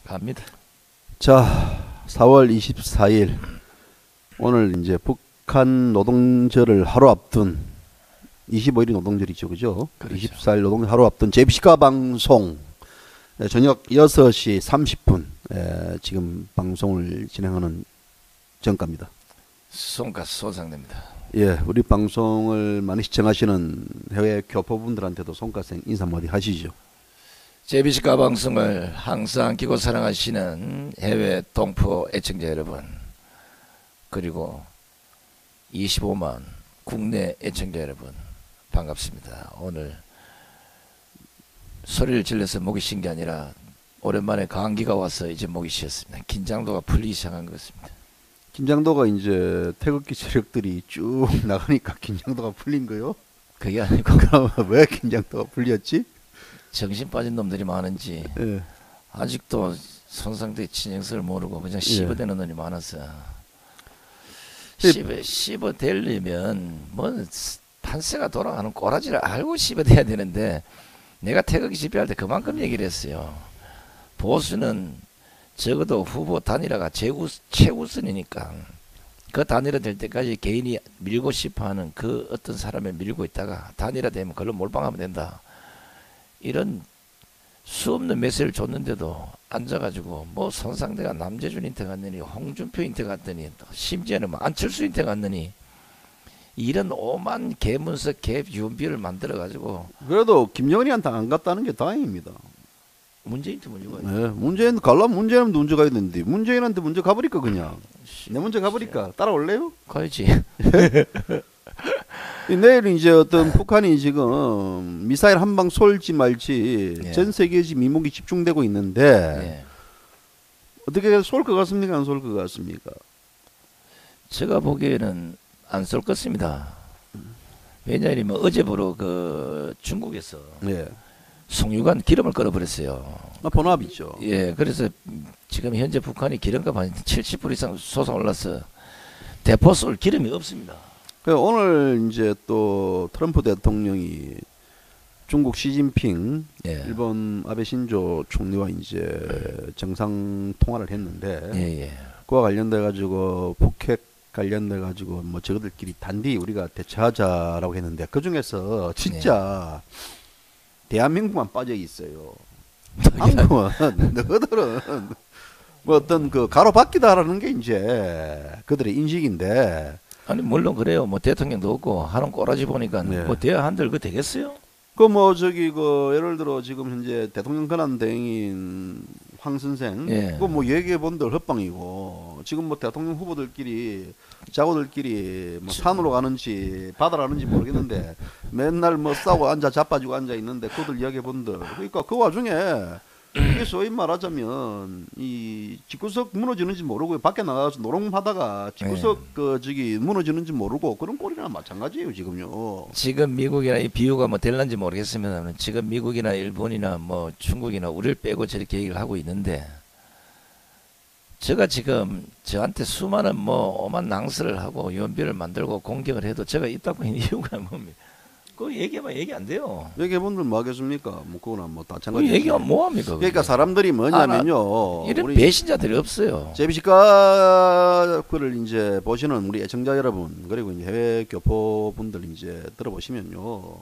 갑니다. 자, 4월 24일 오늘 이제 북한 노동절을 하루 앞둔 25일이 노동절이죠, 그죠? 그렇죠. 24일 노동절 하루 앞둔 제비시카 방송 저녁 6시 30분 지금 방송을 진행하는 정가입니다. 손가락 손상됩니다. 예, 우리 방송을 많이 시청하시는 해외 교포분들한테도 손가락 인사 한마디 하시죠. 제비시카 방송을 항상 기고 사랑하시는 해외 동포 애청자 여러분, 그리고 25만 국내 애청자 여러분, 반갑습니다. 오늘 소리를 질러서 목이 쉰 게 아니라 오랜만에 감기가 와서 이제 목이 쉬었습니다. 긴장도가 풀리기 시작한 것 같습니다. 긴장도가 이제 태극기 세력들이 쭉 나가니까 긴장도가 풀린 거요? 그게 아니고 그럼 왜 긴장도가 풀렸지? 정신 빠진 놈들이 많은지 예. 아직도 손상대 진정성을 모르고 그냥 씹어대는 놈이 많아서 씹어대려면 뭐 판세가 돌아가는 꼬라지를 알고 씹어대야 되는데, 내가 태극기 집회할 때 그만큼 얘기를 했어요. 보수는 적어도 후보 단일화가 최우선이니까 그 단일화 될 때까지 개인이 밀고 싶어하는 그 어떤 사람을 밀고 있다가 단일화 되면 그걸로 몰빵하면 된다, 이런 수없는 메시지를 줬는데도 앉아가지고 뭐 손상대가 남재준 인터 갔느니 홍준표 인터 갔더니 심지어는 뭐 안철수 인터 갔느니 이런 오만 개문서 개 윤비를 만들어가지고. 그래도 김정은이한테 안 갔다는 게 다행입니다. 문재인한테 문제가 네, 문재인 가려면 문재인한테 먼저 가야 되는데 문재인한테 먼저 가버릴까 그냥. 내 먼저 가버릴까? 따라올래요? 가야지. 내일 이제 어떤 북한이 지금 미사일 한 방 쏠지 말지 예. 전 세계에 지금 이목이 집중되고 있는데 예. 어떻게 쏠 것 같습니까? 안 쏠 것 같습니까? 제가 보기에는 안 쏠 것입니다. 왜냐하면 어제부로 그 중국에서 예. 송유관 기름을 끌어버렸어요. 본합이죠. 예, 그래서 지금 현재 북한이 기름값 한 70불 이상 솟아올라서 대포 쏠 기름이 없습니다. 오늘 이제 또 트럼프 대통령이 중국 시진핑, 예. 일본 아베 신조 총리와 이제 정상 통화를 했는데 예, 예. 그와 관련돼 가지고 북핵 관련돼 가지고 뭐 저들끼리 단디 우리가 대처하자라고 했는데 그 중에서 진짜 대한민국만 빠져 있어요. 한국은 너희들은 뭐 어떤 그 가로막기다라는 게 이제 그들의 인식인데. 아니 물론 그래요. 뭐 대통령도 없고 하는 꼬라지 보니까 네. 뭐 대화 한들 그 되겠어요? 그 뭐 저기 그 예를 들어 지금 현재 대통령 권한 대행인 황 선생 예. 그거 뭐 얘기해 본들 헛방이고 지금 뭐 대통령 후보들끼리 자고들끼리 뭐 산으로 가는지 바다로 가는지 모르겠는데 맨날 뭐 싸고 앉아 자빠지고 앉아 있는데 그들 이야기해 본들. 그러니까 그 와중에 이게 소위 말하자면 이 집구석 무너지는지 모르고 밖에 나가서 노름하다가 집구석 그 저기 무너지는지 모르고 그런 꼴이나 마찬가지예요 지금요. 지금 미국이나 이 비유가 뭐 될런지 모르겠습니다만 지금 미국이나 일본이나 뭐 중국이나 우리를 빼고 저렇게 얘기를 하고 있는데, 제가 지금 저한테 수많은 뭐 오만 낭설을 하고 연비를 만들고 공격을 해도 제가 입 닫고 있는 이유가 뭡니까? 그거 얘기하면 얘기 안 돼요. 얘기해 본들 뭐 하겠습니까? 뭐 그거나 뭐 다 그 마찬가지. 얘기하면 뭐합니까? 그러니까 사람들이 뭐냐면요. 이런 우리 배신자들이 없어요. 제비시카 그를 이제 보시는 우리 애청자 여러분 그리고 이제 해외 교포분들 이제 들어보시면요.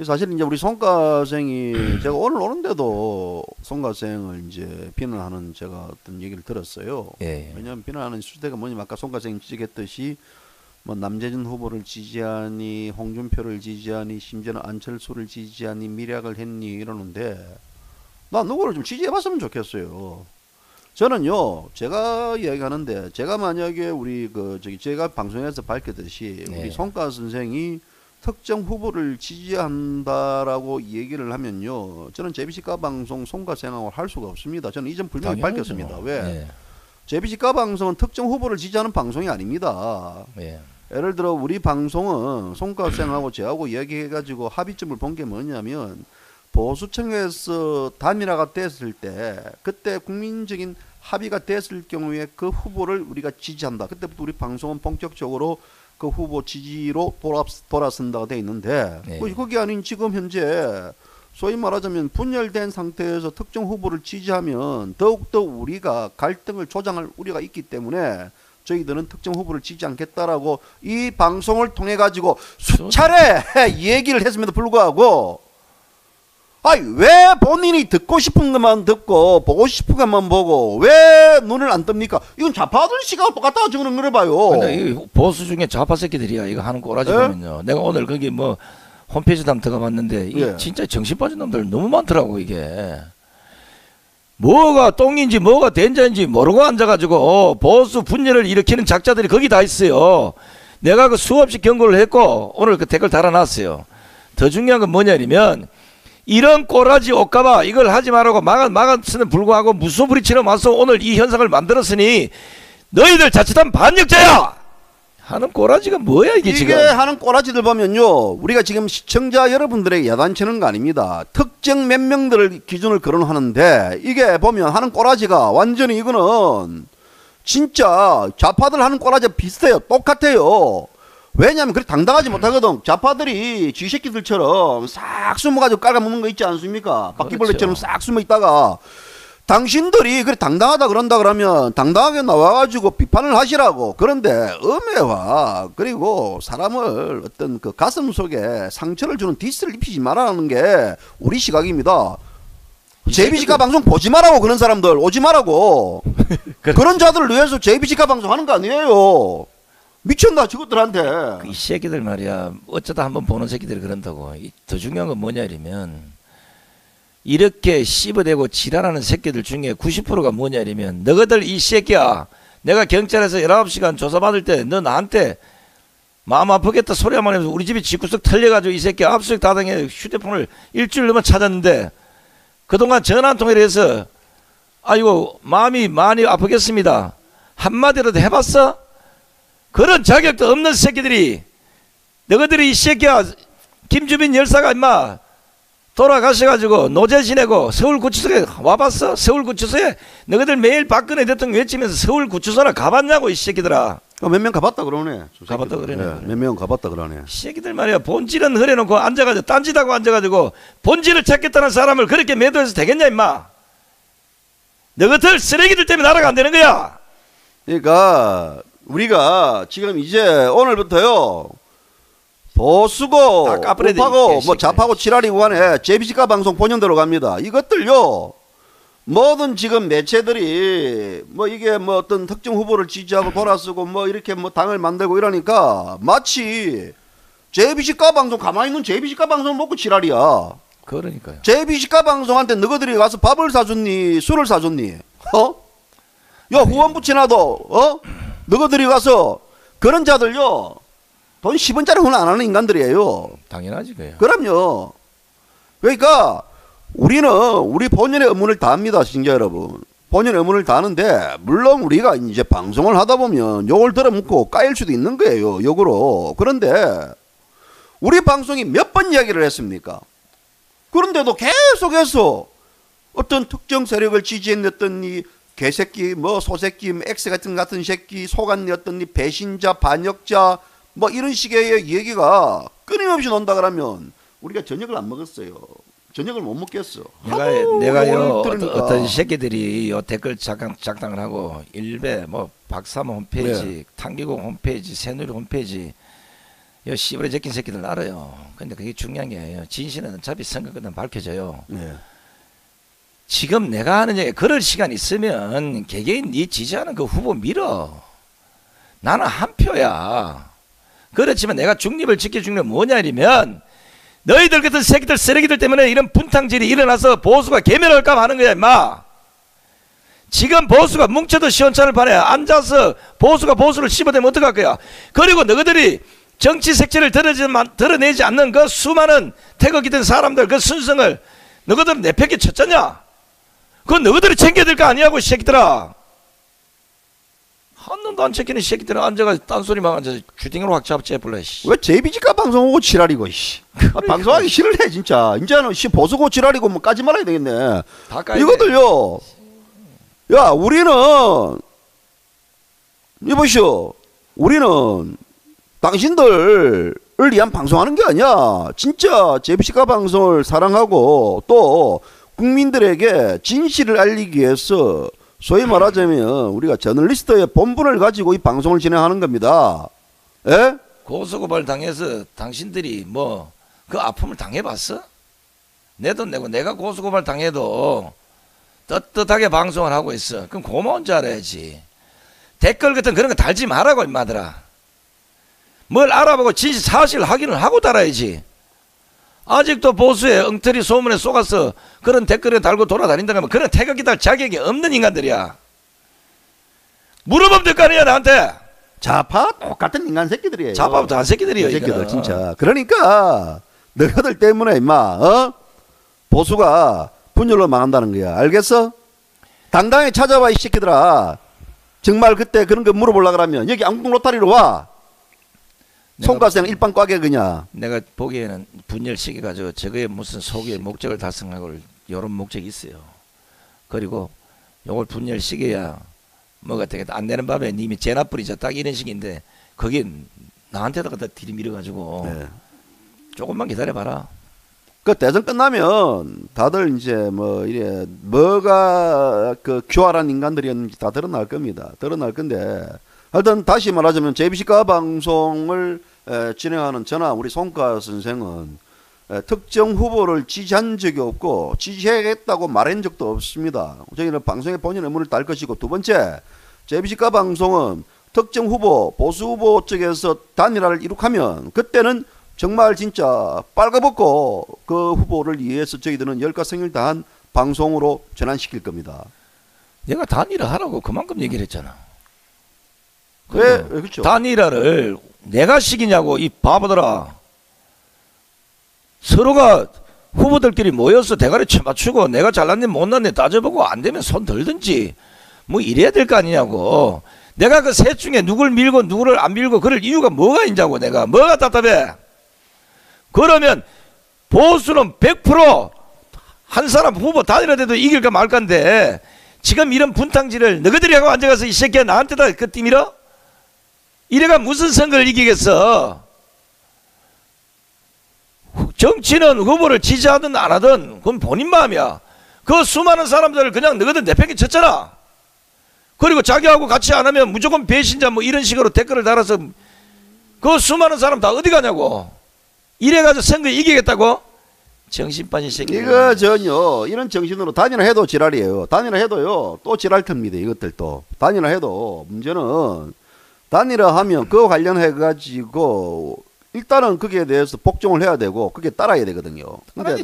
사실 이제 우리 송가생이 제가 오늘 오는데도 송가생을 이제 비난하는 제가 어떤 얘기를 들었어요. 예. 왜냐하면 비난하는 수대가 뭐냐면 아까 송가생이 지적했듯이 뭐 남재준 후보를 지지하니 홍준표를 지지하니 심지어는 안철수를 지지하니 미략을 했니 이러는데 나 누구를 좀 지지해봤으면 좋겠어요. 저는요 제가 이야기하는데 제가 만약에 우리 그 저기 제가 방송에서 밝혔듯이 네. 우리 송가 선생이 특정 후보를 지지한다라고 얘기를 하면요 저는 제비시카 방송 송가 생각을 할 수가 없습니다. 저는 이 점 분명히 당연하죠. 밝혔습니다. 왜? 예. 제비시카 방송은 특정 후보를 지지하는 방송이 아닙니다. 예. 예를 들어 우리 방송은 송가생하고 저하고 이야기해가지고 합의점을 본 게 뭐냐면 보수층에서 단일화가 됐을 때 그때 국민적인 합의가 됐을 경우에 그 후보를 우리가 지지한다. 그때부터 우리 방송은 본격적으로 그 후보 지지로 돌아선다가 돼 있는데 네. 그게 아닌 지금 현재 소위 말하자면 분열된 상태에서 특정 후보를 지지하면 더욱더 우리가 갈등을 조장할 우려가 있기 때문에 저희들은 특정 후보를 지지 않겠다라고 이 방송을 통해 가지고 수차례 얘기를 했음에도 불구하고 아니 왜 본인이 듣고 싶은 것만 듣고 보고 싶은 것만 보고 왜 눈을 안 뜹니까? 이건 좌파 아저씨가 똑같다 저는 그래 봐요. 근데 이 보수 중에 좌파 새끼들이야 이거 하는 꼬라지 보면요. 내가 오늘 거기 뭐 홈페이지도 한번 들어가 봤는데 이 진짜 정신 빠진 놈들 너무 많더라고. 이게 뭐가 똥인지 뭐가 된자인지 모르고 앉아가지고 보수 분열을 일으키는 작자들이 거기 다 있어요. 내가 그 수없이 경고를 했고 오늘 그 댓글 달아놨어요. 더 중요한 건 뭐냐면 이런 꼬라지 옷가봐 이걸 하지 말라고 막았으면 불구하고 무소불위처럼 와서 오늘 이 현상을 만들었으니 너희들 자칫하면 반역자야 하는 꼬라지가 뭐야 이게 지금. 하는 꼬라지들 보면요 우리가 지금 시청자 여러분들에게 야단치는 거 아닙니다. 특정 몇 명들을 기준을 거론하는데 이게 보면 하는 꼬라지가 완전히 이거는 진짜 좌파들 하는 꼬라지가 비슷해요. 똑같아요. 왜냐하면 그렇게 당당하지 못하거든. 좌파들이 쥐새끼들처럼 싹 숨어가지고 깔아먹는 거 있지 않습니까? 바퀴벌레처럼 싹 숨어 있다가 당신들이 그래 당당하다 그런다 그러면 당당하게 나와가지고 비판을 하시라고. 그런데 음해와 그리고 사람을 어떤 그 가슴 속에 상처를 주는 디스를 입히지 말라는 게 우리 시각입니다. JBC가 방송 보지 말라고. 그런 사람들 오지 말라고. 그런 자들을 위해서 JBC가 방송 하는 거 아니에요. 미쳤나 저것들한테. 이 새끼들 말이야 어쩌다 한번 보는 새끼들이 그런다고. 더 중요한 건 뭐냐면 이렇게 씹어대고 지랄하는 새끼들 중에 90%가 뭐냐면 너희들 이 새끼야 내가 경찰에서 19시간 조사받을 때 너 나한테 마음 아프겠다 소리 한번 해서 우리 집이 집구석 털려가지고 이 새끼 압수수색 다당해 휴대폰을 일주일 넘어 찾았는데 그동안 전화 한 통화를 해서 아이고 마음이 많이 아프겠습니다 한마디라도 해봤어? 그런 자격도 없는 새끼들이 너희들이 이 새끼야 김주빈 열사가 임마 돌아가셔가지고 노제 지내고 서울구치소에 와봤어? 서울구치소에 너희들 매일 박근혜 대통령 외치면서 서울구치소나 가봤냐고 이 새끼들아. 몇 명 가봤다 그러네. 가봤다 그러네. 네, 몇 명 가봤다 그러네. 이 새끼들 말이야 본질은 흐려놓고 앉아가지고 딴짓하고 앉아가지고 본질을 찾겠다는 사람을 그렇게 매도해서 되겠냐 임마. 너희들 쓰레기들 때문에 나라가 안 되는 거야. 그러니까 우리가 지금 이제 오늘부터요 보수고 우파고 뭐 좌파고 지랄이고 간에 JBC가 방송 본연대로 갑니다. 이것들요 모든 지금 매체들이 뭐 이게 뭐 어떤 특정 후보를 지지하고 돌아서고 뭐 이렇게 뭐 당을 만들고 이러니까 마치 JBC가 방송 가만히 있는 JBC가 방송 먹고 지랄이야. 그러니까요. JBC가 방송한테 너희들이 가서 밥을 사줬니 술을 사줬니? 어? 야 후원부 지나도 너희들이 가서 그런 자들요 돈 10원짜리 후원 안 하는 인간들이에요. 당연하지 그요. 그럼요. 그러니까 우리는 우리 본연의 의무를 다합니다. 시청자 여러분. 본연의 의무를 다하는데 물론 우리가 이제 방송을 하다 보면 욕을 들어먹고 까일 수도 있는 거예요. 욕으로. 그런데 우리 방송이 몇 번 이야기를 했습니까? 그런데도 계속해서 어떤 특정 세력을 지지했던 이 개새끼 뭐 소새끼 X 같은 새끼 속았니 어떤 이 배신자 반역자 뭐 이런 식의 얘기가 끊임없이 논다 그러면 우리가 저녁을 안 먹었어요. 저녁을 못 먹겠어. 내가요 어떤 새끼들이 요 댓글 작당을 하고 일베 뭐 박사모 홈페이지 탕기공 홈페이지 새누리 홈페이지 요 씨부레 제낀 새끼들 알아요. 근데 그게 중요한 게 아니에요. 진실은 어차피 선거 끝나면 밝혀져요. 지금 내가 하는 얘기 그럴 시간 있으면 개개인 네 지지하는 그 후보 밀어. 나는 한 표야. 그렇지만 내가 중립을 지켜주는 게 뭐냐면 너희들 같은 새끼들 쓰레기들 때문에 이런 분탕질이 일어나서 보수가 개멸할까 하는 거야 임마. 지금 보수가 뭉쳐도 시원찮을 판에 앉아서 보수가 보수를 씹어대면 어떡할 거야. 그리고 너희들이 정치 색채를 드러내지 않는 그 수많은 태극이 된 사람들 그 순성을 너희들은 내팽개 쳤잖냐. 그건 너희들이 챙겨야 될 거 아니냐고 이 새끼들아. 한 놈도 안 챙기는 새끼들은 앉아가지고 딴소리만 앉아서 주딩으로 확 잡아버려. 왜 JBC가 방송하고 지랄이고 방송하기 싫을래 진짜. 이제는 보수고 지랄이고 뭐 까지 말아야 되겠네. 이거들요 야 우리는 이보시오 우리는 당신들 위한 방송하는 게 아니야. 진짜 JBC가 방송을 사랑하고 또 국민들에게 진실을 알리기 위해서 소위 말하자면 우리가 저널리스트의 본분을 가지고 이 방송을 진행하는 겁니다. 예? 고소고발 당해서 당신들이 뭐 그 아픔을 당해봤어? 내 돈 내고 내가 고소고발 당해도 떳떳하게 방송을 하고 있어. 그럼 고마운 줄 알아야지. 댓글 같은 그런 거 달지 말라고 임마들아. 뭘 알아보고 진실 사실 확인을 하고 달아야지. 아직도 보수의 엉터리 소문에 속아서 그런 댓글을 달고 돌아다닌다고 하면 그런 태극기 달 자격이 없는 인간들이야. 물어보면 될 거 아니야 나한테. 좌파 똑같은 인간 새끼들이에요. 좌파부터 한 새끼들이에요. 이 새끼들 이거는. 진짜. 그러니까 너희들 때문에 임마 보수가 분열로 망한다는 거야. 알겠어? 당당히 찾아와 이 새끼들아. 정말 그때 그런 거 물어보려고 그러면 여기 안국 로타리로 와. 송가생 일반 꽉에 그냥. 내가 보기에는 분열 시켜가지고 저거에 무슨 소기의 목적을 달성하고 이런 목적이 있어요. 그리고 요걸 분열 시켜야 뭐가 되겠다. 안 되는 밤에 님이 재나 뿌리자 딱 이런 식인데 그게 나한테다가 다 들이밀어가지고 네. 조금만 기다려봐라. 그 대선 끝나면 다들 이제 뭐 이래 뭐가 그 교활한 인간들이었는지 다 드러날 겁니다. 드러날 건데 하여튼 다시 말하자면 JBC가 방송을 진행하는 저나 우리 송가 선생은 특정 후보를 지지한 적이 없고 지지하겠다고 말한 적도 없습니다. 저희는 방송에 본인 의무를 다할 것이고 두 번째 JBC가 방송은 특정 후보 보수 후보 쪽에서 단일화를 이룩하면 그때는 정말 진짜 빨가벗고 그 후보를 위해서 저희들은 열과성을 다한 방송으로 전환시킬 겁니다. 내가 단일화 하라고 그만큼 얘기를 했잖아. 왜? 그렇죠. 단일화를 내가 시키냐고 이 바보들아. 서로가 후보들끼리 모여서 대가리 쳐맞추고 내가 잘났네 못났네 따져보고 안 되면 손 들든지 뭐 이래야 될 거 아니냐고. 내가 그 셋 중에 누굴 밀고 누구를 안 밀고 그럴 이유가 뭐가 있냐고. 내가 뭐가 답답해. 그러면 보수는 100% 한 사람 후보 단일화돼도 이길까 말까인데 지금 이런 분탕질을 너희들이 하고 앉아가서 이 새끼야 나한테다 그 띠밀어? 이래가 무슨 선거를 이기겠어. 정치는 후보를 지지하든 안 하든 그건 본인 마음이야. 그 수많은 사람들을 그냥 너희들 내팽개 쳤잖아. 그리고 자기하고 같이 안 하면 무조건 배신자 뭐 이런 식으로 댓글을 달아서 그 수많은 사람 다 어디 가냐고. 이래가지고 선거 이기겠다고? 정신 빠진 새끼. 이거 전요 이런 정신으로 단일화 해도 지랄이에요. 단일화 해도요 또 지랄 겁니다. 이것들 또 단일화 해도 문제는 단일화 하면 그거 관련해 가지고 일단은 거기에 대해서 복종을 해야 되고 그게 따라야 되거든요. 근데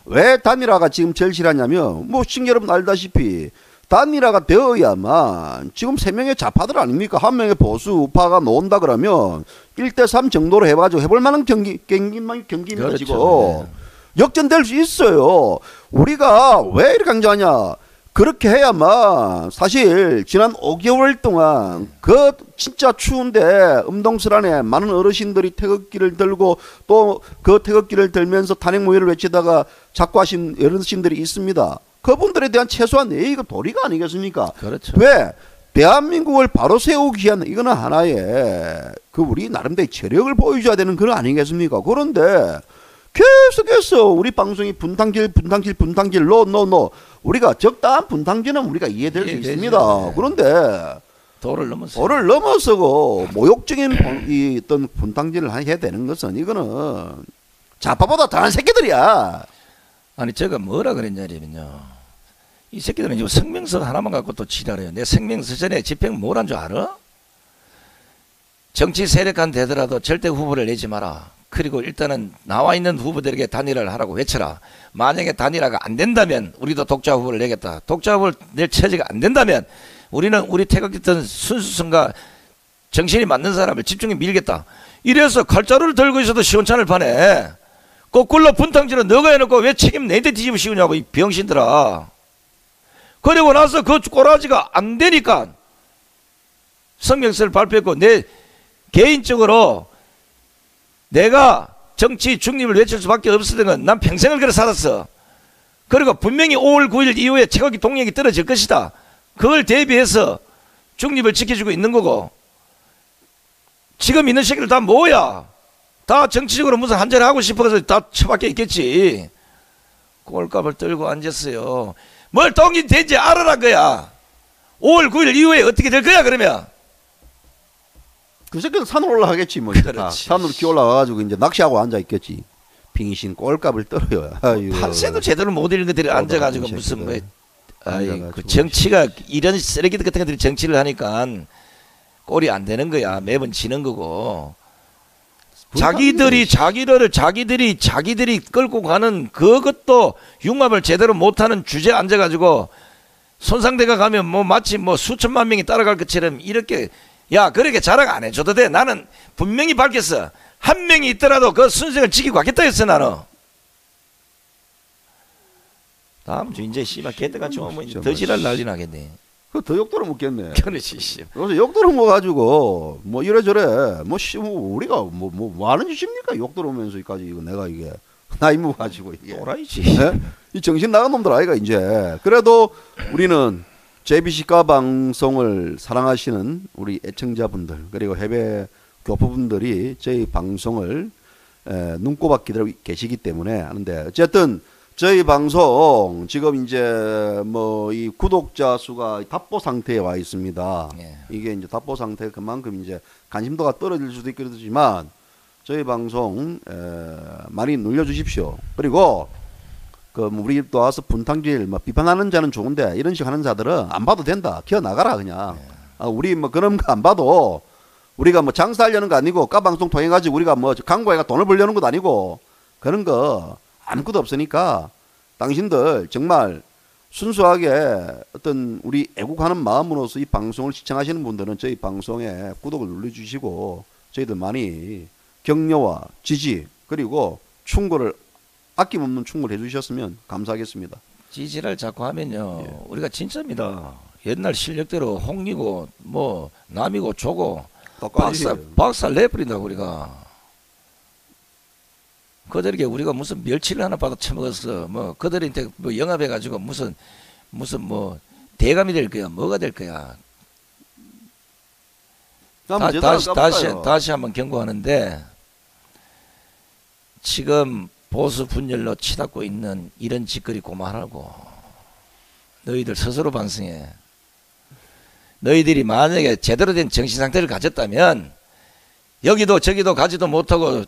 왜 단일화가 지금 제일 싫었냐면 뭐 여러분 알다시피 단일화가 되어야만 지금 3명의 좌파들 아닙니까? 한 명의 보수 우파가 놓은다 그러면 1대3 정도로 해가지고 해볼 만한 경기입니다. 그렇죠. 지금 역전될 수 있어요. 우리가 왜 이렇게 강조하냐? 그렇게 해야만 사실 지난 5개월 동안 그 진짜 추운데 음동설 안에 많은 어르신들이 태극기를 들고 또 그 태극기를 들면서 탄핵 무효를 외치다가 자꾸 하신 어르신들이 있습니다. 그분들에 대한 최소한 예의가 도리가 아니겠습니까? 그렇죠. 왜? 대한민국을 바로 세우기 위한 이거는 하나의 그 우리 나름대로 체력을 보여줘야 되는 그런 아니겠습니까? 그런데 계속해서 우리 방송이 분탕질 노 우리가 적당한 분탕질은 우리가 이해될 수 있습니다. 네. 그런데 도를 넘어서고 모욕적인 이 어떤 분탕질을 해야 되는 것은 이거는 좌파보다 더한 새끼들이야. 아니 제가 뭐라 그랬냐면요. 이 새끼들은 지금 성명서 하나만 갖고 또 지랄해요. 내 성명서 전에 집행 뭘 한 줄 알아? 정치 세력한 되더라도 절대 후보를 내지 마라. 그리고 일단은 나와 있는 후보들에게 단일화를 하라고 외쳐라. 만약에 단일화가 안 된다면 우리도 독자 후보를 내겠다. 독자 후보를 낼 처지가 안 된다면 우리는 우리 태극기던 순수성과 정신이 맞는 사람을 집중해 밀겠다. 이래서 칼자루를 들고 있어도 시원찮을 판에 거꾸로 분탕질은 너가 해놓고 왜 책임 내한테 뒤집어 씌우냐고 이 병신들아. 그리고 나서 그 꼬라지가 안 되니까 성명서를 발표했고 내 개인적으로 내가 정치 중립을 외칠 수밖에 없었던 건 난 평생을 그래 살았어. 그리고 분명히 5월 9일 이후에 최고기 동력이 떨어질 것이다. 그걸 대비해서 중립을 지켜주고 있는 거고 지금 있는 새끼들 다 뭐야? 다 정치적으로 무슨 한잔 하고 싶어서 다 처박혀 있겠지. 꼴값을 떨고 앉았어요. 뭘 동인 된지 알아란 거야. 5월 9일 이후에 어떻게 될 거야 그러면? 그 새끼들 산으로 올라가겠지 뭐. 이제 다 그렇지. 산으로 기어 올라가가지고 이제 낚시하고 앉아 있겠지. 빙신 꼴값을 떨어요. 아유. 판세도 제대로 못 읽는 것들이 앉아가지고 무슨 뭐 아이 그 정치가 이런 쓰레기들 같은 것들이 정치를 하니까 꼴이 안 되는 거야. 매번 지는 거고. 자기들이 끌고 가는 그것도 융합을 제대로 못하는 주제에 앉아가지고 손상대가 가면 뭐 마치 뭐 수천만 명이 따라갈 것처럼 이렇게 야 그렇게 자랑 안 해줘도 돼. 나는 분명히 밝혔어. 한 명이 있더라도 그 순서를 지키고 가겠다 했어 나는. 다음 주 이제 씨발 개떡같이 오면 더 지랄 난리 나겠네. 더 욕들어 먹겠네. 그렇지 씨. 그래서 욕들어 먹어가지고 뭐 이래저래 뭐 우리가 뭐 하는 짓입니까? 욕들어 오면서까지 이거 내가 이게 나이 먹어가지고 이게 또라이지. 네? 이 정신 나간 놈들 아이가 이제. 그래도 우리는 JBC가 방송을 사랑하시는 우리 애청자분들 그리고 해외 교포분들이 저희 방송을 눈꼽아 기다리고 계시기 때문에 하는데 어쨌든 저희 방송 지금 이제 뭐 이 구독자 수가 답보 상태에 와 있습니다. 예. 이게 이제 답보 상태 그만큼 이제 관심도가 떨어질 수도 있겠지만 저희 방송 많이 눌러주십시오. 그리고 그 우리 또 와서 분탕질 뭐 비판하는 자는 좋은데 이런 식 하는 자들은 안 봐도 된다. 기어 나가라 그냥. 우리 뭐 그런 거 안 봐도 우리가 뭐 장사하려는 거 아니고 까방송 통해 가지고 우리가 뭐 광고해가 돈을 벌려는 것도 아니고 그런 거 아무것도 없으니까 당신들 정말 순수하게 어떤 우리 애국하는 마음으로서 이 방송을 시청하시는 분들은 저희 방송에 구독을 눌러주시고 저희들 많이 격려와 지지 그리고 충고를 아낌없는 충고를 해주셨으면 감사하겠습니다. 지지를 자꾸 하면요 우리가 진짜입니다. 옛날 실력대로 홍이고 뭐 남이고 조고 박살 내버린다고 우리가. 그들에게 우리가 무슨 멸치를 하나 받아 처먹었어. 뭐 그들한테 뭐 영합해가지고 무슨 뭐 대감이 될 거야. 뭐가 될 거야. 다시 한번 경고하는데 지금 보수 분열로 치닫고 있는 이런 짓거리 그만하고 너희들 스스로 반성해. 너희들이 만약에 제대로 된 정신 상태를 가졌다면 여기도 저기도 가지도 못하고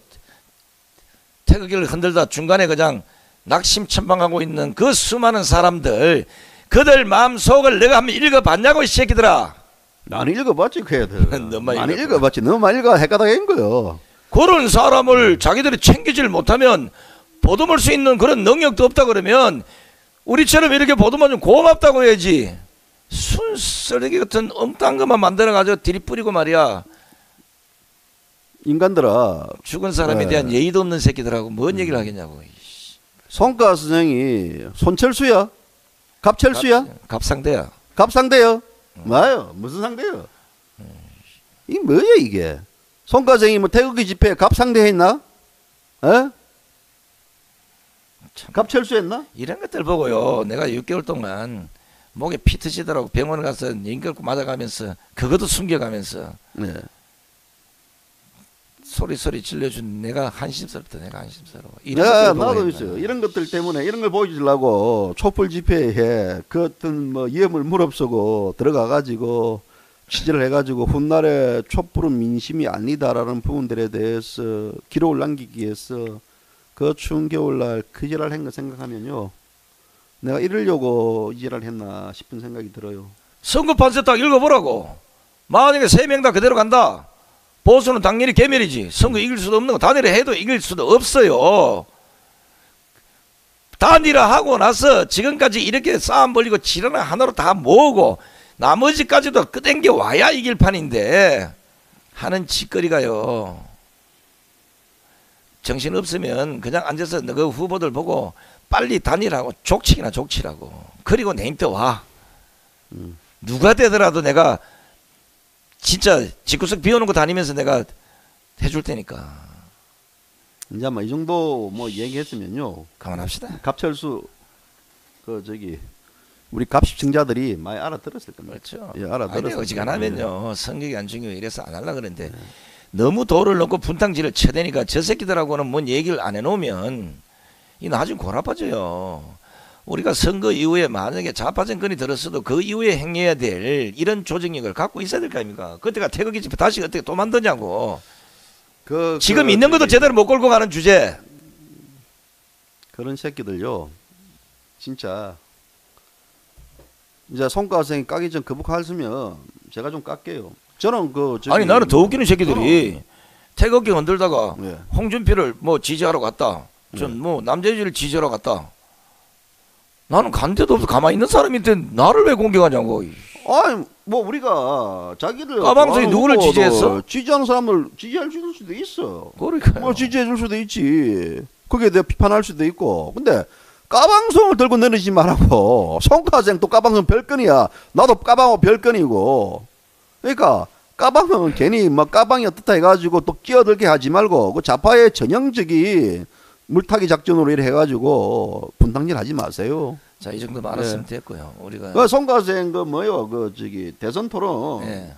태극기를 흔들다 중간에 그냥 낙심천방하고 있는 그 수많은 사람들 그들 마음속을 내가 한번 읽어봤냐고 이 새끼들아. 나는 읽어봤지 그 애들. 너만 많이 읽어봤지. 너만 읽어 헷가닥인 거요. 그런 사람을 자기들이 챙기질 못하면 보듬을 수 있는 그런 능력도 없다 그러면 우리처럼 이렇게 보듬어주면 고맙다고 해야지. 순쓰레기 같은 엉뚱한 것만 만들어가지고 들이뿌리고 말이야. 인간들아 죽은 사람에 대한 예의도 없는 새끼들하고 뭔 얘기를 하겠냐고. 손가 선생이 손철수야? 갑철수야? 갑상대야. 갑상대요? 뭐요? 무슨 상대요? 이게 뭐야 이게? 손가 선생이 뭐 태극기 집회에 갑상대 했나? 에? 갑철수 했나? 이런 것들 보고요 내가 6개월 동안 목에 피 터지더라고. 병원 가서 연결고 맞아가면서 그것도 숨겨가면서 네. 소리 질러준 내가 한심스럽다. 내가 한심스러워. 나도 있어요. 이런 것들 때문에 이런 걸 보여주려고 촛불 집회에 그 어떤 뭐 위험을 무릅쓰고 들어가가지고 취재를 해가지고 훗날에 촛불은 민심이 아니다라는 부분들에 대해서 기록을 남기기 위해서 그 추운 겨울날 그 지랄 한 거 생각하면요 내가 이러려고 이 지랄 했나 싶은 생각이 들어요. 선거판세 딱 읽어보라고. 만약에 3명 다 그대로 간다. 보수는 당연히 개멸이지. 선거 이길 수도 없는 거 단일화 해도 이길 수도 없어요. 단일화 하고 나서 지금까지 이렇게 싸움 벌리고 지랄 하나로 다 모으고 나머지까지도 끄댕겨 와야 이길 판인데 하는 짓거리가요. 정신 없으면 그냥 앉아서 그 후보들 보고 빨리 단일하고 족치라고. 그리고 내임표 와. 누가 되더라도 내가 진짜 집구석 비우는 거 다니면서 내가 해줄 테니까. 이제 아마 이 정도 뭐 얘기했으면요. 그만합시다. 갑철수 그 저기 우리 갑시청자들이 많이 알아들었을 겁니다. 그렇죠. 예, 알아들었을 어지간하면요 성격이 안 중요해 이래서 안 하려고 그러는데 너무 도를 넣고 분탕질을 쳐대니까 저 새끼들하고는 뭔 얘기를 안 해놓으면 이 나중에 골 아파져요. 우리가 선거 이후에 만약에 좌파 정권이 들었어도 그 이후에 행해야 될 이런 조직력을 갖고 있어야 될 거 아닙니까? 그때가 태극기 집회 다시 어떻게 또 만드냐고. 지금 있는 것도 제대로 못 걸고 가는 주제. 그런 새끼들요. 진짜 이제 손가락이 까기 전 거북하시면 제가 좀 깎게요. 저는 아니 나는 더 웃기는 새끼들이 태극기 흔들다가 예. 홍준표를 뭐 지지하러 갔다. 전 뭐 남재주를 지지하러 갔다. 나는 간 데도 없어 가만히 있는 사람인데 나를 왜 공격하냐고. 아니 뭐 우리가 자기들 까방송이 누구를 지지했어? 지지하는 사람을 지지할 수도 있어. 그러니까요. 뭐 지지해 줄 수도 있지. 거기에 대해 비판할 수도 있고. 근데 까방송을 들고 내리지 말라고. 송가생 또 까방송 별건이야. 나도 까방어 별건이고. 그러니까 까방은 괜히 막 까방이 어떻다 해가지고 또 끼어들게 하지 말고 그 좌파의 전형적인 물타기 작전으로 이래 해가지고 분탕질 하지 마세요. 자, 이 정도 말았으면 됐고요. 우리가 그 송가생 그 뭐요 그 저기 대선 토론 예.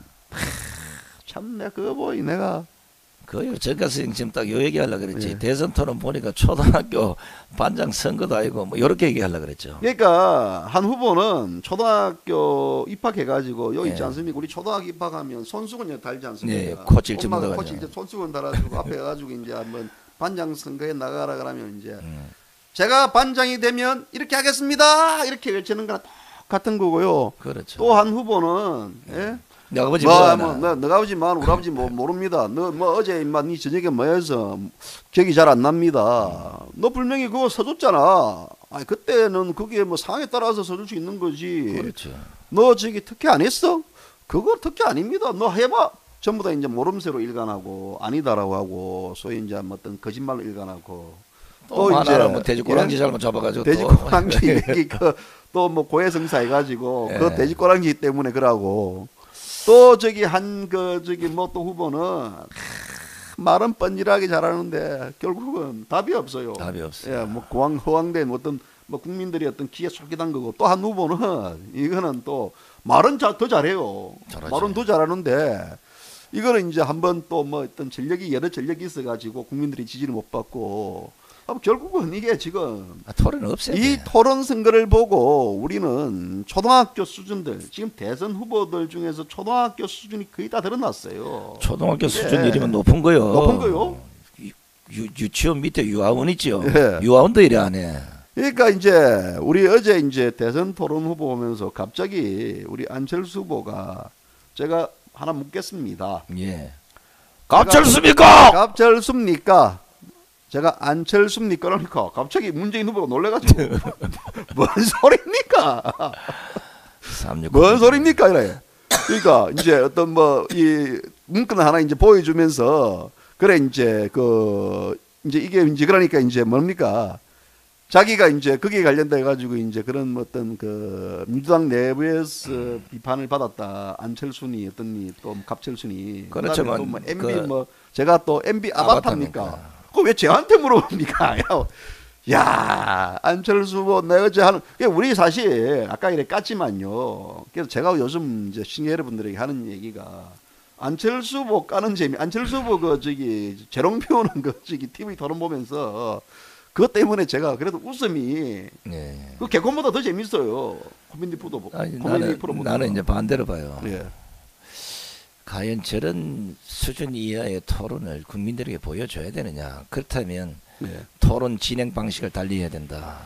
참 내가 그거 보이 내가 거의 전가 선생 지금 딱 요 얘기하려고 그랬지. 예. 대선 토론 보니까 초등학교 반장 선거도 아니고 뭐 요렇게 얘기하려고 그랬죠. 그러니까 한 후보는 초등학교 입학해가지고 여기 있지 예. 않습니까? 우리 초등학교 입학하면 손수건 달지 않습니까? 예, 코치 일찍 엄마가 묻어가지고. 코치 이제 손수건 달아주고 앞에 가지고 이제 한번 반장 선거에 나가라 그러면 이제 제가 반장이 되면 이렇게 하겠습니다 이렇게 외치는 거랑 똑같은 거고요. 그렇죠. 또 한 후보는 예? 내 아버지 뭐, 뭐하나. 너가 아버지만 우리 아버지 뭐 모릅니다. 너 뭐 어제 인마 니 저녁에 뭐 해서 기억이 잘 안 납니다. 너 분명히 그거 써줬잖아. 아니 그때는 그게 뭐 상황에 따라서 써줄 수 있는 거지. 그렇죠. 너 저기 특혜 안 했어? 그거 특혜 아닙니다. 너 해봐. 전부 다 이제 모름새로 일관하고 아니다라고 하고 소위 이제 뭐 어떤 거짓말로 일관하고 또 하나는 뭐 돼지 꼬랑지 잘못 잡아가지고 돼지 또. 꼬랑지 얘기 또 뭐 고해성사 해가지고 예. 그 돼지 꼬랑지 때문에 그러고 또 저기 한 그 저기 뭐 또 후보는 말은 뻔질하게 잘하는데 결국은 답이 없어요. 답이 없어요. 예, 뭐 허황된 어떤 뭐 국민들이 어떤 기에 속이단 거고 또 한 후보는 이거는 또 말은 더 잘해요. 잘하죠. 말은 더 잘하는데 이거는 이제 한번 또 뭐 어떤 전력이 여러 전력이 있어가지고 국민들이 지지를 못 받고 결국은 이게 지금 토론은 없어요. 이 토론 선거를 보고 우리는 초등학교 수준들 지금 대선 후보들 중에서 초등학교 수준이 거의 다 드러났어요. 초등학교 수준이면 높은 거요. 높은 거요? 유치원 밑에 유아원 있죠. 예. 유아원도 이래 안 해. 그러니까 이제 우리 어제 이제 대선 토론 후보 보면서 갑자기 우리 안철수 후보가 제가 하나 묻겠습니다. 예. 갑철수입니까? 갑철수입니까? 제가 안철수입니까? 그러니까 갑자기 문재인 후보가 놀래가지고 뭔 소리입니까? 뭔 소리입니까? 이래. 그러니까 이제 어떤 뭐 이 문건 하나 이제 보여주면서 그래 이제 이제 이게 이제 그러니까 이제 뭡니까? 자기가 이제 거기에 관련돼 가지고 이제 그런 뭐 어떤 민주당 내부에서 비판을 받았다. 안철수니 어떤니 또 갑철수니. 그렇죠. 뭐 MB 뭐 제가 또 MB 아바타입니까? 그거 왜 저한테 물어봅니까? 야, 안철수 후보 내가 어제 하는 우리 사실 아까 이래 깠지만요. 그래서 제가 요즘 이제 시청자 여러분들에게 하는 얘기가 안철수 후보 까는 재미, 안철수 후보 재롱 피우는 저기 TV 토론 보면서 그것 때문에 제가 그래도 웃음이 그 개콘보다 더 재밌어요. 코미디 프로보다. 나는 이제 반대로 봐요. 예. 과연 저런 수준 이하의 토론을 국민들에게 보여줘야 되느냐. 그렇다면 토론 진행 방식을 달리해야 된다.